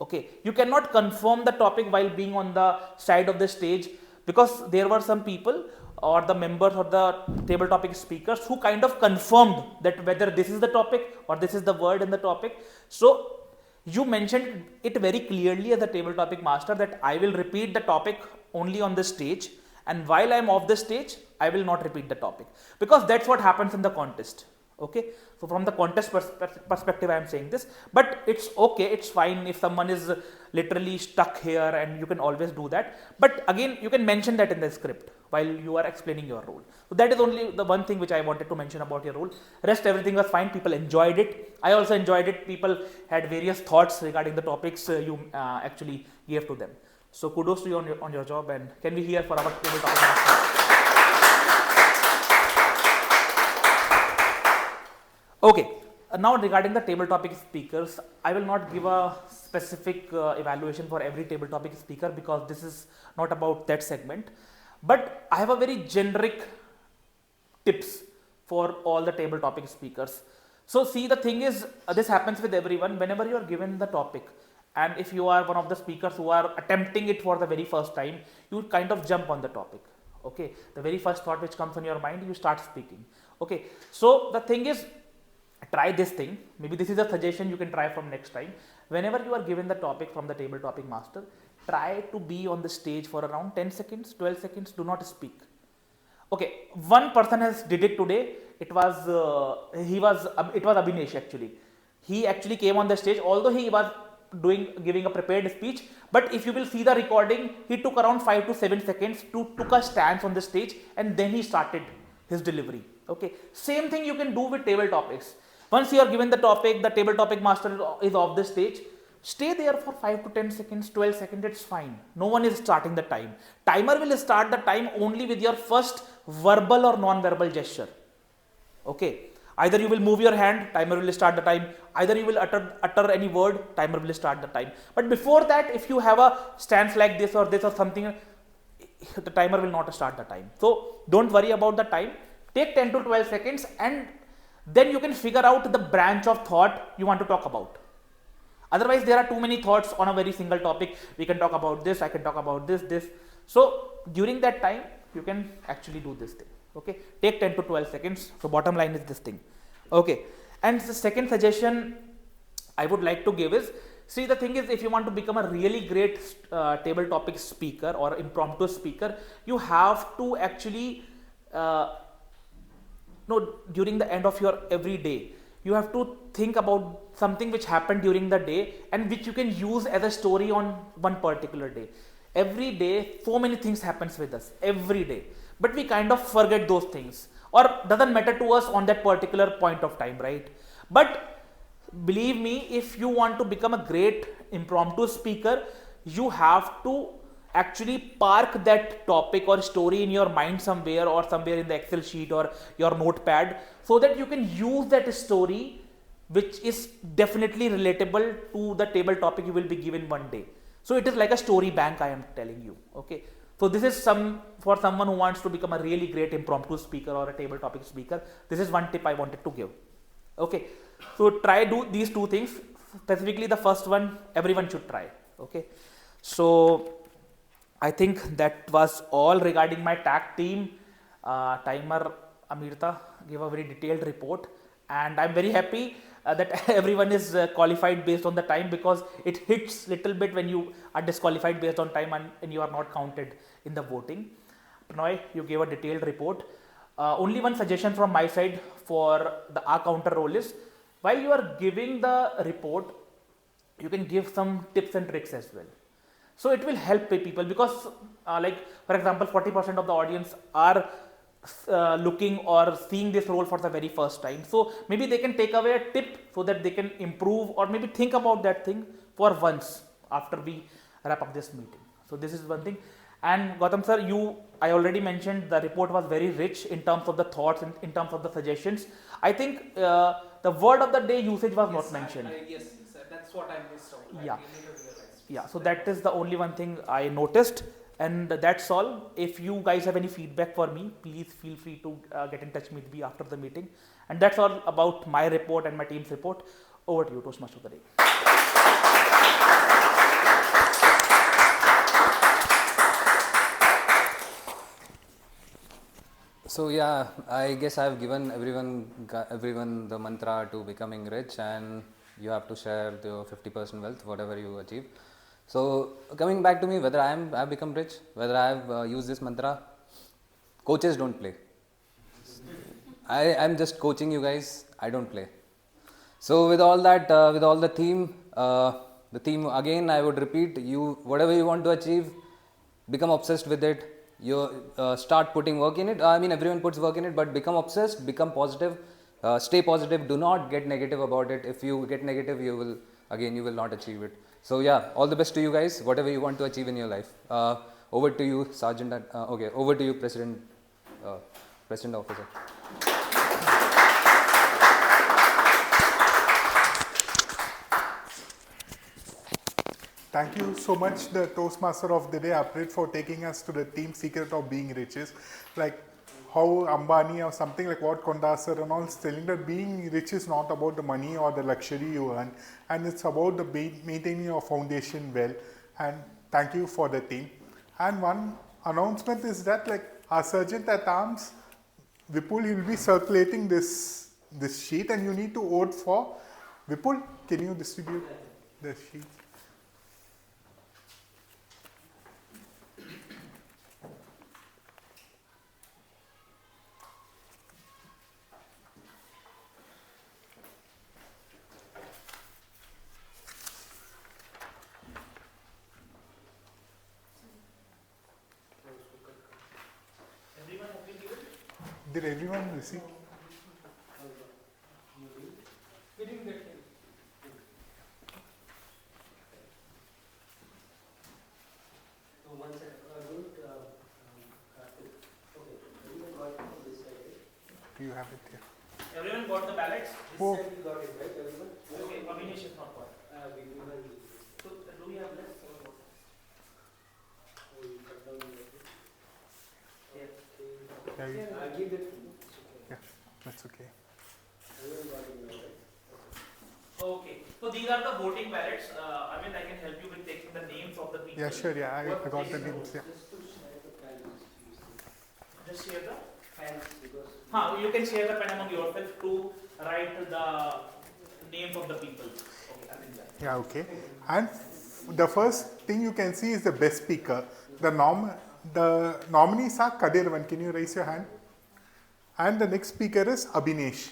Okay, you cannot confirm the topic while being on the side of the stage, because there were some people or the members or the table topic speakers who kind of confirmed that whether this is the topic or this is the word in the topic. So you mentioned it very clearly as a table topic master that I will repeat the topic only on the stage, and while I am off the stage I will not repeat the topic, because that's what happens in the contest. Okay, so from the contest perspective I am saying this, but it's okay, it's fine if someone is literally stuck here, and you can always do that, but again you can mention that in the script while you are explaining your role. So that is only the one thing which I wanted to mention about your role. Rest everything was fine, people enjoyed it, I also enjoyed it, people had various thoughts regarding the topics you actually gave to them. So kudos to you on your job, and can we hear for our table topic master? Okay, now regarding the table topic speakers, I will not give a specific evaluation for every table topic speaker, because this is not about that segment, but I have a very generic tips for all the table topic speakers. So see, the thing is, this happens with everyone. Whenever you are given the topic, and if you are one of the speakers who are attempting it for the very first time, you kind of jump on the topic. Okay, the very first thought which comes in your mind, you start speaking. Okay, so the thing is, try this thing. Maybe this is a suggestion you can try from next time. Whenever you are given the topic from the table topic master, try to be on the stage for around 10 seconds, 12 seconds, do not speak. Okay, one person has did it today. It was Abhinesh actually. He actually came on the stage, although he was giving a prepared speech, but if you will see the recording, he took around 5 to 7 seconds to took a stance on the stage, and then he started his delivery. Okay, same thing you can do with table topics. Once you are given the topic, the table topic master is off the stage, stay there for 5 to 10 seconds, 12 seconds, it's fine. No one is starting the time. Timer will start the time only with your first verbal or non-verbal gesture. Okay, either you will move your hand, timer will start the time, either you will utter any word, timer will start the time. But before that, if you have a stance like this or something, the timer will not start the time. So don't worry about the time. Take 10 to 12 seconds, and then you can figure out the branch of thought you want to talk about. Otherwise, there are too many thoughts on a very single topic. We can talk about this, I can talk about this. So during that time, you can actually do this thing. Okay, take 10 to 12 seconds. So bottom line is this thing. Okay, and the second suggestion I would like to give is, see, the thing is, if you want to become a really great table topic speaker or impromptu speaker, you have to actually during the end of your every day, you have to think about something which happened during the day and which you can use as a story on one particular day. Every day, so many things happens with us every day, but we kind of forget those things, or doesn't matter to us on that particular point of time, right? But believe me, if you want to become a great impromptu speaker, you have to actually park that topic or story in your mind somewhere, or somewhere in the Excel sheet or your notepad, so that you can use that story which is definitely relatable to the table topic you will be given one day. So it is like a story bank, I am telling you. Okay, so this is for someone who wants to become a really great impromptu speaker or a table topic speaker. This is one tip I wanted to give. Okay, so do these two things. Specifically the first one, everyone should try. Okay, so I think that was all regarding my tag team. Timer Amirta gave a very detailed report, and I'm very happy that everyone is qualified based on the time, because it hits little bit when you are disqualified based on time and you are not counted in the voting. Pranay, you gave a detailed report. Only one suggestion from my side for our counter role is, while you are giving the report, you can give some tips and tricks as well. So it will help people, because like for example, 40% of the audience are looking or seeing this role for the very first time. So maybe they can take away a tip so that they can improve, or maybe think about that thing for once after we wrap up this meeting. So this is one thing. And Gautam sir, I already mentioned the report was very rich in terms of the thoughts and in terms of the suggestions. I think the word of the day usage was not mentioned. Yes, that's what I missed out. Yeah. Yeah, so that is the only one thing I noticed. And that's all. If you guys have any feedback for me, please feel free to get in touch with me after the meeting. And that's all about my report and my team's report. Over to you, Toastmaster of the day. So yeah, I guess I've given everyone the mantra to becoming rich, and you have to share the 50% wealth, whatever you achieve. So coming back to me, whether I've become rich, whether I've used this mantra, coaches don't play. I'm just coaching you guys. I don't play. So with all that, with all the theme again, I would repeat: whatever you want to achieve, become obsessed with it. You start putting work in it. I mean, everyone puts work in it, but become obsessed, become positive, stay positive. Do not get negative about it. If you get negative, you will not achieve it. So yeah, all the best to you guys. Whatever you want to achieve in your life. Over to you, Sergeant. Over to you, President Officer. Thank you so much, the Toastmaster of the Day, Aprit, for taking us to the team secret of being riches. Like how Ambani or something like what Kondasar and all is telling that being rich is not about the money or the luxury you earn, and it's about the maintaining your foundation well. And thank you for the team. And one announcement is that like our Sergeant at Arms, Vipul, he will be circulating this sheet, and you need to vote for Vipul. Can you distribute the sheet? Did everyone receive? We didn't get it. One second. Do you have it here? Everyone got the ballots? Oh. This side we got it, right? Everyone? Okay, Abhinesh is not got. So, do we have less? Yeah, I'll give it. Yeah, that's okay. Okay, so these are the voting ballots. I mean, I can help you with taking the names of the people. Yeah, sure. Yeah, I got the names. Yeah. Just share the pen because. You can share the pen among yourself to write the names of the people. Okay, I think that. Yeah, okay. And the first thing you can see is the best speaker. The nominees are Kadirvan. Can you raise your hand? And the next speaker is Abhinesh.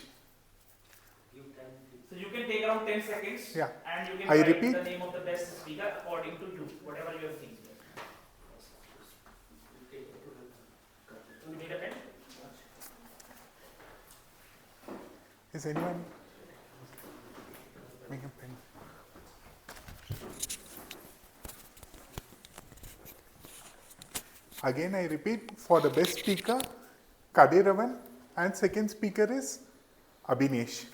So you can take around 10 seconds. Yeah. And you can I write repeat. the name of the best speaker according to you, whatever you have seen. You need a pen? Is anyone making a pen? Again, I repeat, for the best speaker, Kadiravan, and second speaker is Abhinesh.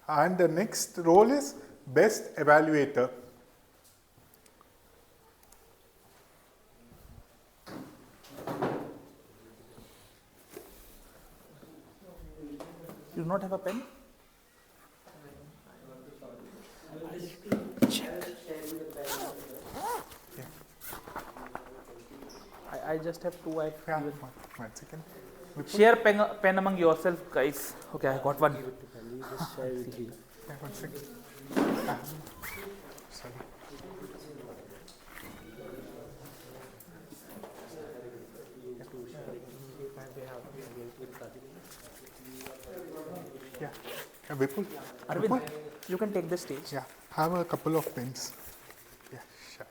And the next role is best evaluator. You do not have a pen? I just have two. One second. Share pen among yourself, guys. Okay, I got one. Just share with you. Yeah, 1 second. Sorry. Yeah. Vipul. Arvind, Vipul? you can take the stage. Yeah. Have a couple of pens. Yeah, sure.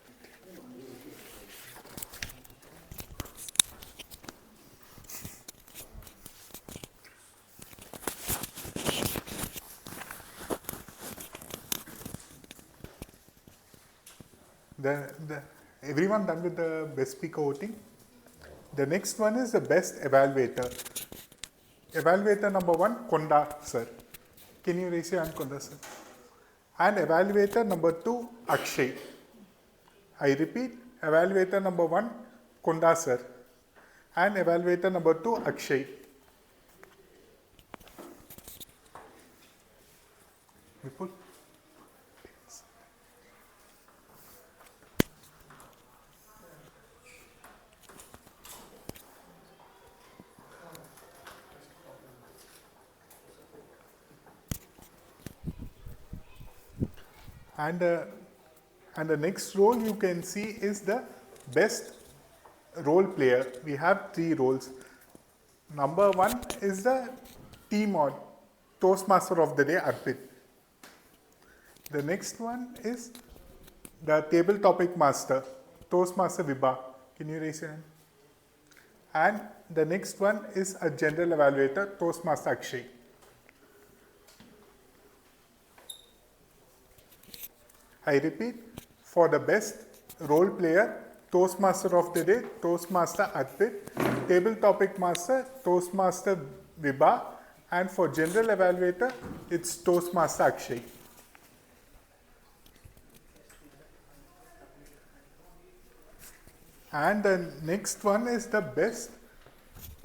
Everyone done with the best speaker voting? The next one is the best evaluator. Evaluator number 1, Konda sir. Can you raise your hand, Konda sir? And evaluator number 2, Akshay. I repeat, evaluator number 1, Kunda sir, and evaluator number 2, Akshay. Vipul? And the next role you can see is the best role player. We have 3 roles. Number 1 is the team or Toastmaster of the day, Arpit. The next one is the table topic master, Toastmaster Vibha. Can you raise your hand? And the next one is a general evaluator, Toastmaster Akshay. I repeat, for the best role player, Toastmaster of the day, Toastmaster Arpit, table topic master, Toastmaster Vibha, and for general evaluator, it's Toastmaster Akshay. And the next one is the best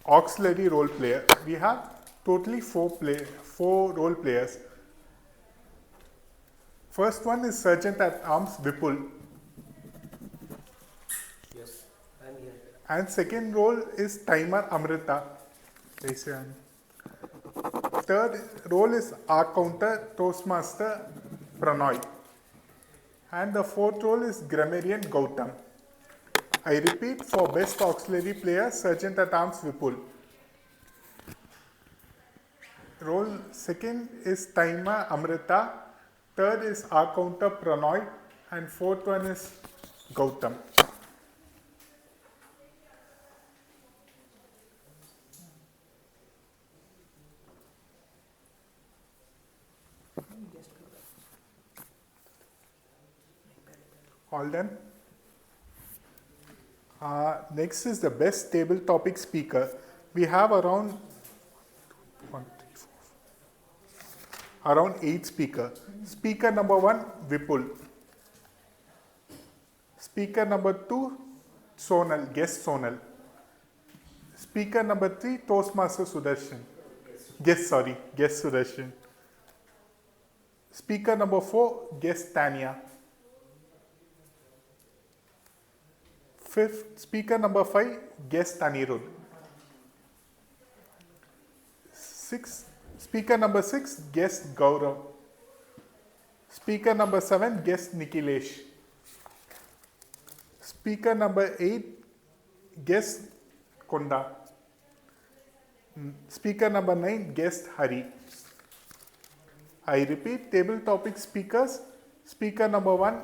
auxiliary role player. We have totally 4 role players. First one is Sergeant at Arms Vipul. Yes, I'm here. And second role is Timer Amrita. Raise your hand. Third role is Arc Counter Toastmaster Pranoy. And the fourth role is Grammarian Gautam. I repeat, for best auxiliary player, Sergeant at Arms Vipul. Role second is Timer Amrita. Third is Arc Counter Pranoy. And fourth one is Gautam. All done? Next is the best table topic speaker. We have around 8 speakers. Speaker number 1, Vipul. Speaker number 2, Sonal, guest Sonal. Speaker number 3, Toastmaster Sudarshan. Guest Sudarshan. Speaker number 4, guest Tanya. Speaker number 5, guest Anirudh. Speaker number 6, guest Gaurav. Speaker number 7, guest Nikhilesh. Speaker number 8, guest Konda. Speaker number 9, guest Hari. I repeat, table topic speakers. Speaker number 1,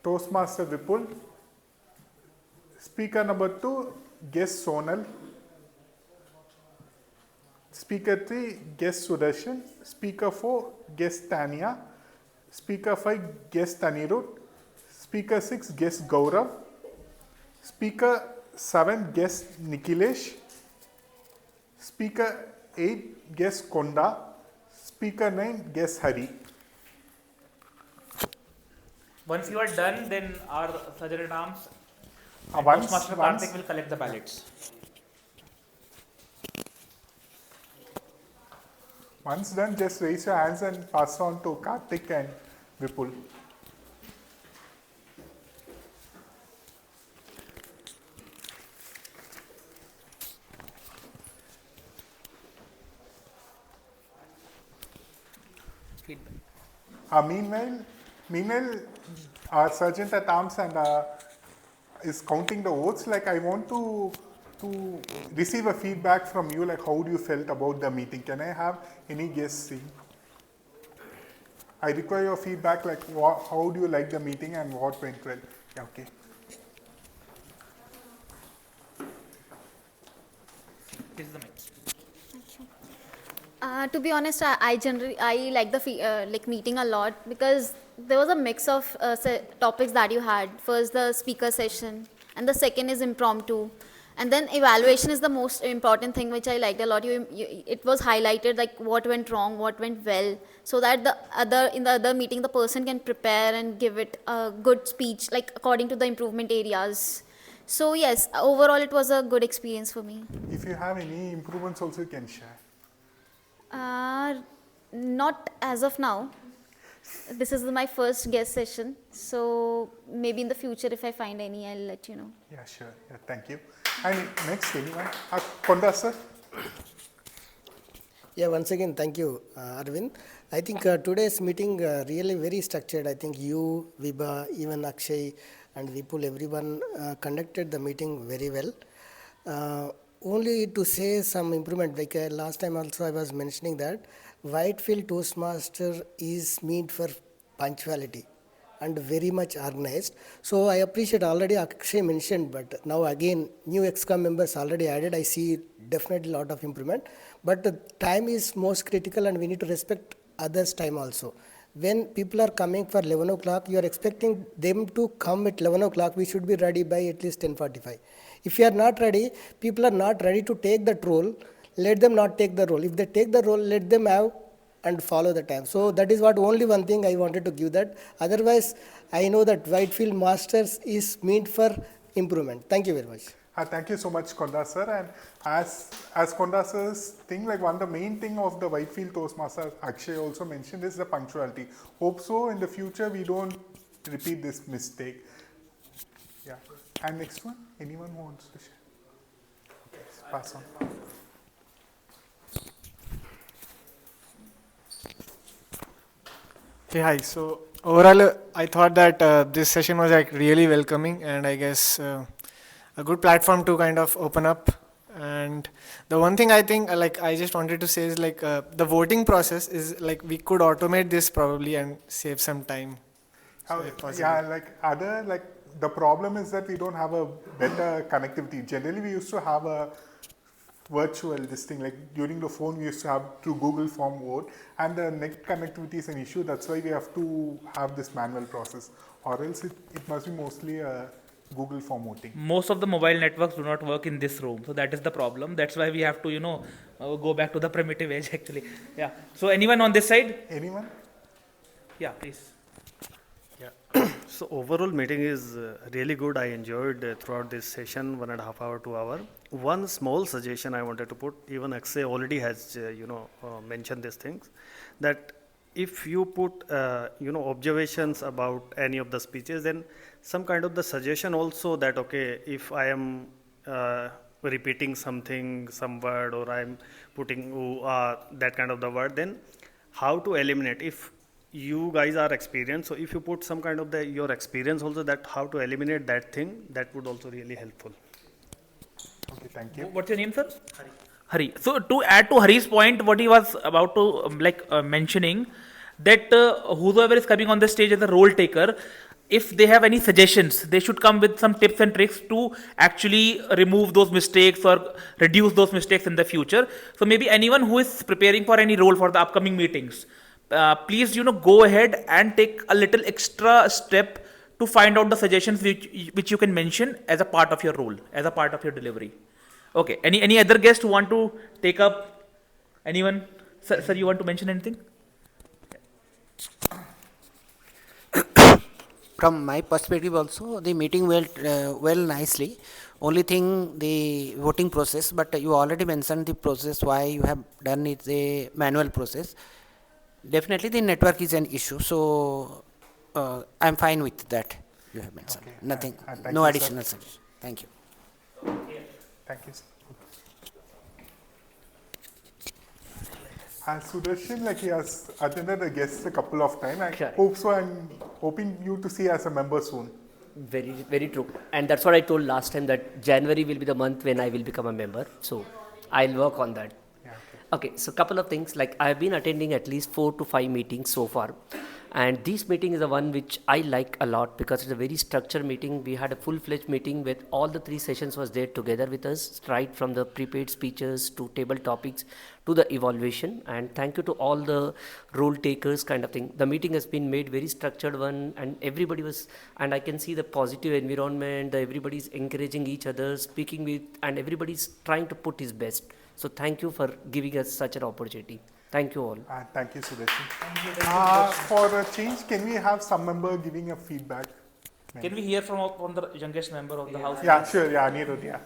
Toastmaster Vipul. Speaker number 2, guest Sonal. Speaker 3, guest Sudarshan. Speaker 4, guest Tanya. Speaker 5, guest Anirudh. Speaker 6, guest Gaurav. Speaker 7, guest Nikhilesh. Speaker 8, guest Konda. Speaker 9, guest Hari. Once you are done, then our Sergeant at Arms and Once Toastmaster Karthik will collect the ballots. Once done, just raise your hands and pass on to Karthik and Vipul. Meanwhile, our Sergeant at Arms and is counting the votes. Like, I want to receive a feedback from you, like how do you felt about the meeting? Can I have any guests see? I require your feedback, like how do you like the meeting and what went well? Yeah, okay. This is the mic. To be honest, I generally like the meeting a lot because there was a mix of topics that you had. First, the speaker session, and the second is impromptu. And then evaluation is the most important thing, which I liked a lot. It was highlighted like what went wrong, what went well, so that in the other meeting the person can prepare and give it a good speech, like according to the improvement areas. So yes, overall it was a good experience for me. If you have any improvements also, you can share. Not as of now. This is my first guest session, so maybe in the future if I find any, I'll let you know. Yeah, sure. Yeah, thank you. And next, anyone? Konda sir? Yeah, once again, thank you, Arvind. I think today's meeting really very structured. I think you, Vibha, even Akshay and Vipul, everyone conducted the meeting very well. Only to say some improvement, like last time also I was mentioning that Whitefield Toastmaster is meant for punctuality and very much organized. So I appreciate already Akshay mentioned, but now again new EXCOM members already added. I see definitely a lot of improvement. But the time is most critical and we need to respect others' time also. When people are coming for 11 o'clock, you are expecting them to come at 11 o'clock. We should be ready by at least 10:45. If you are not ready, people are not ready to take that role, let them not take the role. If they take the role, let them have and follow the time. So that is what only one thing I wanted to give that. Otherwise, I know that Whitefield Masters is meant for improvement. Thank you very much. Thank you so much, Konda sir. And as Konda sir's thing, like one of the main thing of the Whitefield Toastmaster, Akshay also mentioned, is the punctuality. Hope so in the future we don't repeat this mistake. Yeah. And next one, anyone who wants to share? Okay, pass on. Okay, hi. So overall, I thought that this session was like really welcoming, and I guess a good platform to kind of open up. And the one thing I think like I just wanted to say is like the voting process is like we could automate this probably and save some time. Yeah, like the problem is that we don't have a better connectivity. Generally, we used to have a virtual this thing, like during the phone we used to have through Google Form vote, and the net connectivity is an issue. That's why we have to have this manual process, or else it must be mostly a Google Form voting. Most of the mobile networks do not work in this room, so that is the problem. That's why we have to go back to the primitive age actually. Yeah. So anyone on this side? Anyone? Yeah, please. So overall meeting is really good. I enjoyed throughout this session, 1.5 hour, 2 hour. One small suggestion I wanted to put, even Akshay already has mentioned these things, that if you put observations about any of the speeches, then some kind of the suggestion also that okay, if I am repeating something, some word, or I'm putting that kind of the word, then how to eliminate. If you guys are experienced, so if you put some kind of your experience also, that how to eliminate that thing, that would also really helpful. Okay, thank you. What's your name, sir? Hari. So to add to Hari's point, what he was about to mentioning, that whoever is coming on the stage as a role taker, if they have any suggestions, they should come with some tips and tricks to actually remove those mistakes or reduce those mistakes in the future. So maybe anyone who is preparing for any role for the upcoming meetings, please go ahead and take a little extra step to find out the suggestions which you can mention as a part of your role, as a part of your delivery. Okay. Any other guest who want to take up? Anyone? Sir, you want to mention anything? From my perspective also, the meeting went well nicely. Only thing, the voting process, but you already mentioned the process why you have done it, the manual process. Definitely the network is an issue, so I'm fine with that you have mentioned. Okay. Nothing, you, no additional suggestion. Thank you. Thank you, sir. And Sudarshan, like he has attended the guests a couple of times. I hope so. I'm hoping you to see as a member soon. Very, very true. And that's what I told last time, that January will be the month when I will become a member. So I'll work on that. Yeah, okay, so couple of things, like I've been attending at least 4 to 5 meetings so far. And this meeting is the one which I like a lot because it's a very structured meeting. We had a full-fledged meeting with all the 3 sessions was there together with us, right from the prepared speeches to table topics to the evaluation. And thank you to all the role takers kind of thing. The meeting has been made very structured one, and everybody was, and I can see the positive environment, everybody's encouraging each other, speaking with, and everybody's trying to put his best. So thank you for giving us such an opportunity. Thank you all. Thank you, Sudarshan. For a change, can we have some member giving a feedback? Can we hear from the youngest member of the house? Yeah, sure. Yeah, Anirudh, yeah.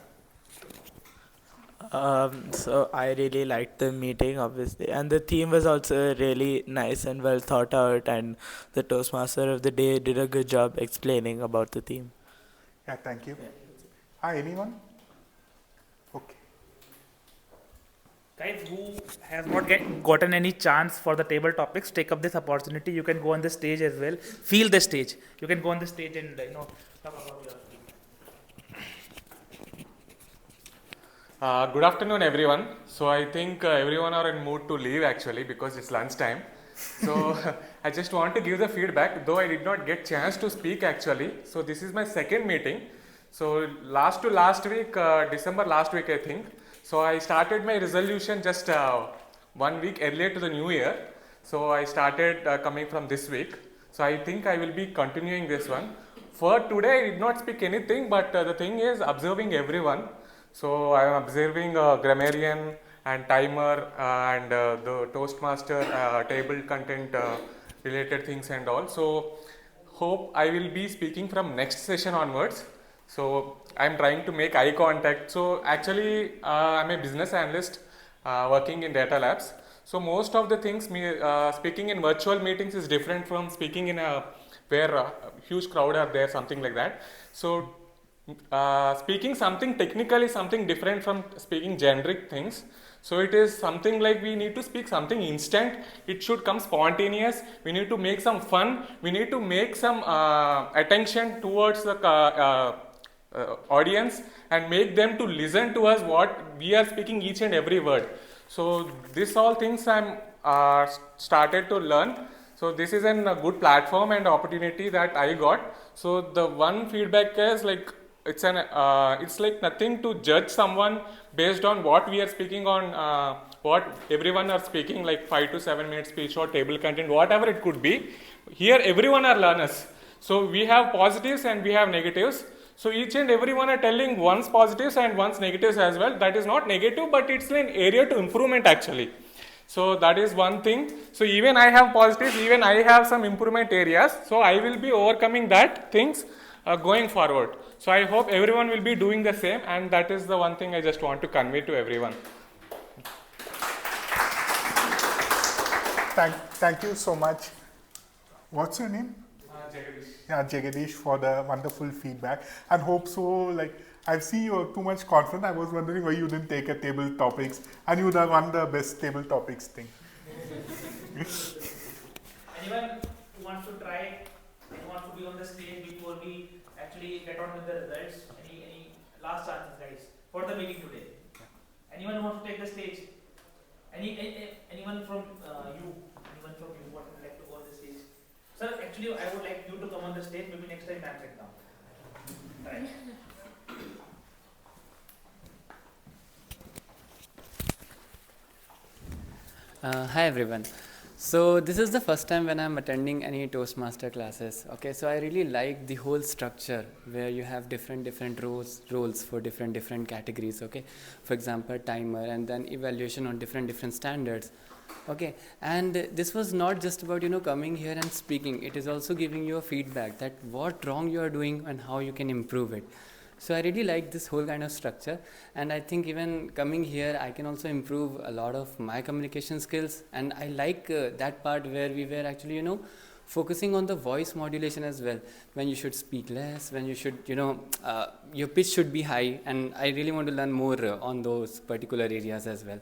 So I really liked the meeting, obviously, and the theme was also really nice and well thought out, and the Toastmaster of the day did a good job explaining about the theme. Yeah, thank you. Anyone? Okay. Guys, who has not gotten any chance for the table topics, take up this opportunity. You can go on the stage as well. Feel the stage. You can go on the stage and talk about your Good afternoon, everyone. So I think everyone are in mood to leave actually because it's lunchtime. So I just want to give the feedback, though I did not get chance to speak actually. So this is my second meeting. So last week, December last week I think. So I started my resolution just 1 week earlier to the new year. So I started coming from this week. So I think I will be continuing this one. For today I did not speak anything, but the thing is observing everyone. So I am observing grammarian and timer and the Toastmaster table content related things and all. So hope I will be speaking from next session onwards. So I am trying to make eye contact. So actually I am a business analyst working in data labs. So most of the things speaking in virtual meetings is different from speaking in a where a huge crowd are there, something like that. So speaking something technical is something different from speaking generic things. So it is something like we need to speak something instant. It should come spontaneous. We need to make some fun. We need to make some attention towards the audience and make them to listen to us what we are speaking each and every word. So this all things I'm started to learn. So this is a good platform and opportunity that I got. So the one feedback is like it's like nothing to judge someone based on what we are speaking on, what everyone are speaking, like 5 to 7 minute speech or table content, whatever it could be. Here everyone are learners. So we have positives and we have negatives. So each and everyone are telling one's positives and one's negatives as well. That is not negative, but it's an area to improvement actually. So that is one thing. So even I have positives, even I have some improvement areas. So I will be overcoming that things going forward. So I hope everyone will be doing the same, and that is the one thing I just want to convey to everyone. Thank you so much. What's your name? Jagadish. Yeah, Jagadish, for the wonderful feedback. And hope so, like, I've seen you're too much confident. I was wondering why you didn't take a table topics, and you would have won the best table topics thing. Anyone who wants to try and wants to be on the stage before we actually get on with the results? Any last chances, guys, for the meeting today? Anyone who wants to take the stage? Anyone from you? Anyone from you would like to go on the stage? Sir, actually, I would like you to come on the stage. Maybe next time, check down. Right. Hi everyone. So this is the first time when I'm attending any Toastmaster classes. Okay, so I really like the whole structure where you have different roles for different categories. Okay, for example, timer, and then evaluation on different standards. Okay, and this was not just about coming here and speaking. It is also giving you a feedback that what wrong you are doing and how you can improve it. So I really like this whole kind of structure, and I think even coming here I can also improve a lot of my communication skills. And I like that part where we were actually focusing on the voice modulation as well, when you should speak less, when you should your pitch should be high, and I really want to learn more on those particular areas as well.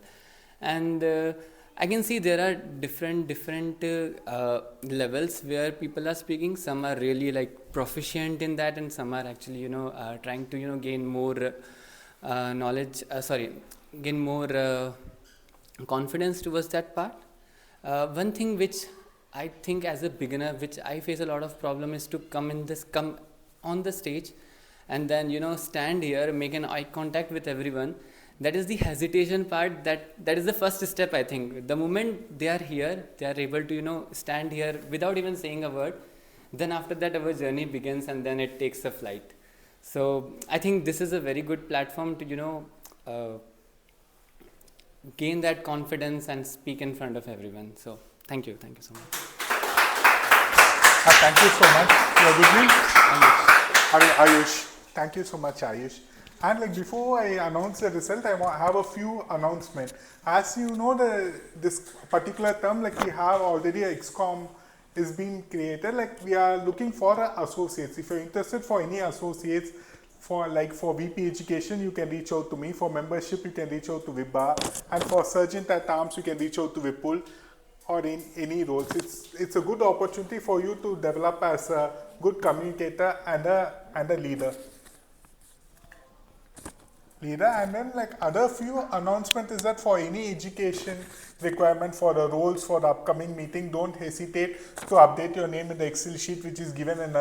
And I can see there are different levels where people are speaking. Some are really like proficient in that, and some are actually trying to gain more knowledge. Gain more confidence towards that part. One thing which I think as a beginner, which I face a lot of problem, is to come on the stage and then, stand here, make an eye contact with everyone. That is the hesitation part. That is the first step, I think. The moment they are here, they are able to, stand here without even saying a word. Then after that, our journey begins, and then it takes a flight. So I think this is a very good platform to, gain that confidence and speak in front of everyone. So thank you so much. Thank you so much. You're with me? Ayush. Thank you so much, Ayush. And before I announce the result, I have a few announcements. As you know, this particular term, we have already a XCOM is being created. We are looking for associates. If you're interested for any associates, for VP Education, you can reach out to me. For membership, you can reach out to Vibha. And for Sergeant at Arms, you can reach out to Vipul, or in any roles. It's a good opportunity for you to develop as a good communicator and a leader. And then other few announcement is that for any education requirement for the roles for the upcoming meeting, don't hesitate to update your name in the Excel sheet which is given in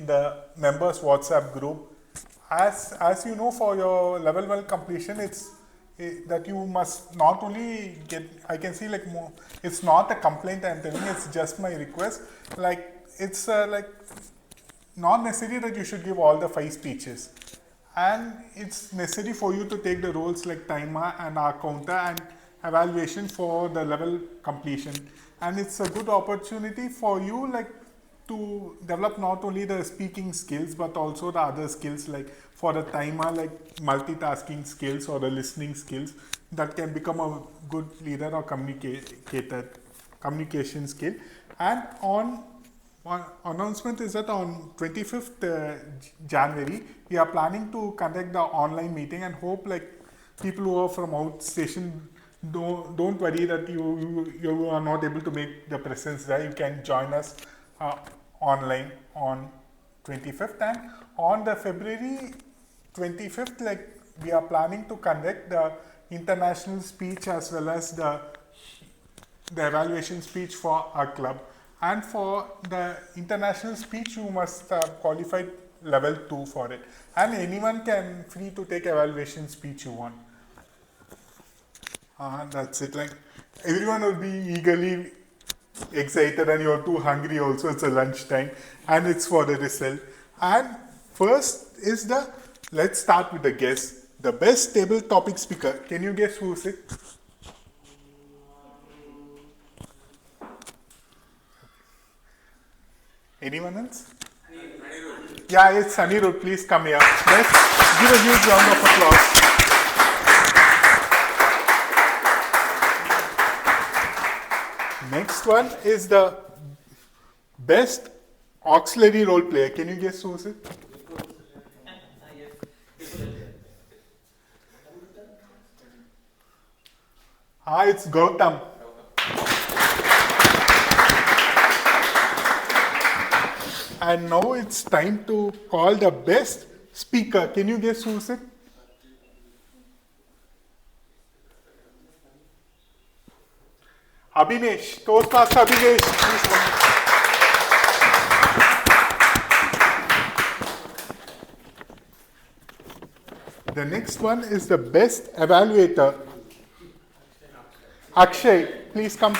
the members WhatsApp group. As you know, for your level 1 completion, that you must not only get, I can see more, it's not a complaint I'm telling you, it's just my request. It's not necessary that you should give all the 5 speeches. And it's necessary for you to take the roles like timer and our counter and evaluation for the level completion. And it's a good opportunity for you to develop not only the speaking skills but also the other skills, for the timer, multitasking skills or the listening skills that can become a good leader or communication skill. And one announcement is that on 25th January, we are planning to conduct the online meeting, and hope people who are from outstation don't worry that you are not able to make the presence there. You can join us online on 25th, and on the February 25th, we are planning to conduct the international speech as well as the evaluation speech for our club. And for the international speech, you must have qualified level 2 for it. And anyone can free to take evaluation speech you want. That's it. Everyone will be eagerly excited, and you're too hungry also. It's a lunchtime and it's for the result. And first is let's start with the guess. The best table topic speaker. Can you guess who is it? Anyone else? Yeah, it's Anirudh. Please come here. Let's give a huge round of applause. Next one is the best auxiliary role player. Can you guess who is it? It's Gautam. And now it's time to call the best speaker. Can you guess who is it? Abhinesh, Toastmaster Abhinesh. Please come. The next one is the best evaluator. Akshay, please come.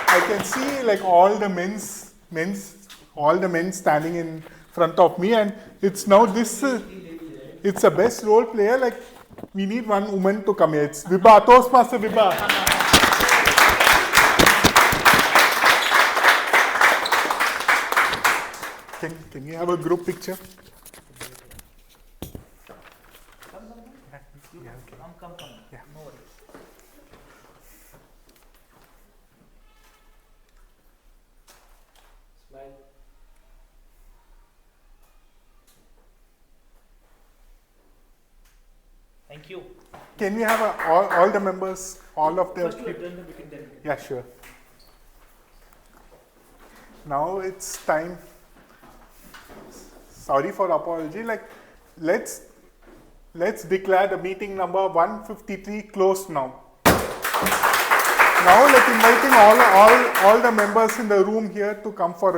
I can see all the men standing in front of me, and it's now it's a best role player. We need one woman to come here. It's Vibha, Toastmaster Vibha. Can you have a group picture? Come. Yeah. No worries. Smile. Thank you. Can we have all the members, all of the... First you attend the meeting, then. Yeah, sure. Now it's time. Sorry for apology. Let's declare the meeting number 153 closed now. Now, inviting all the members in the room here to come for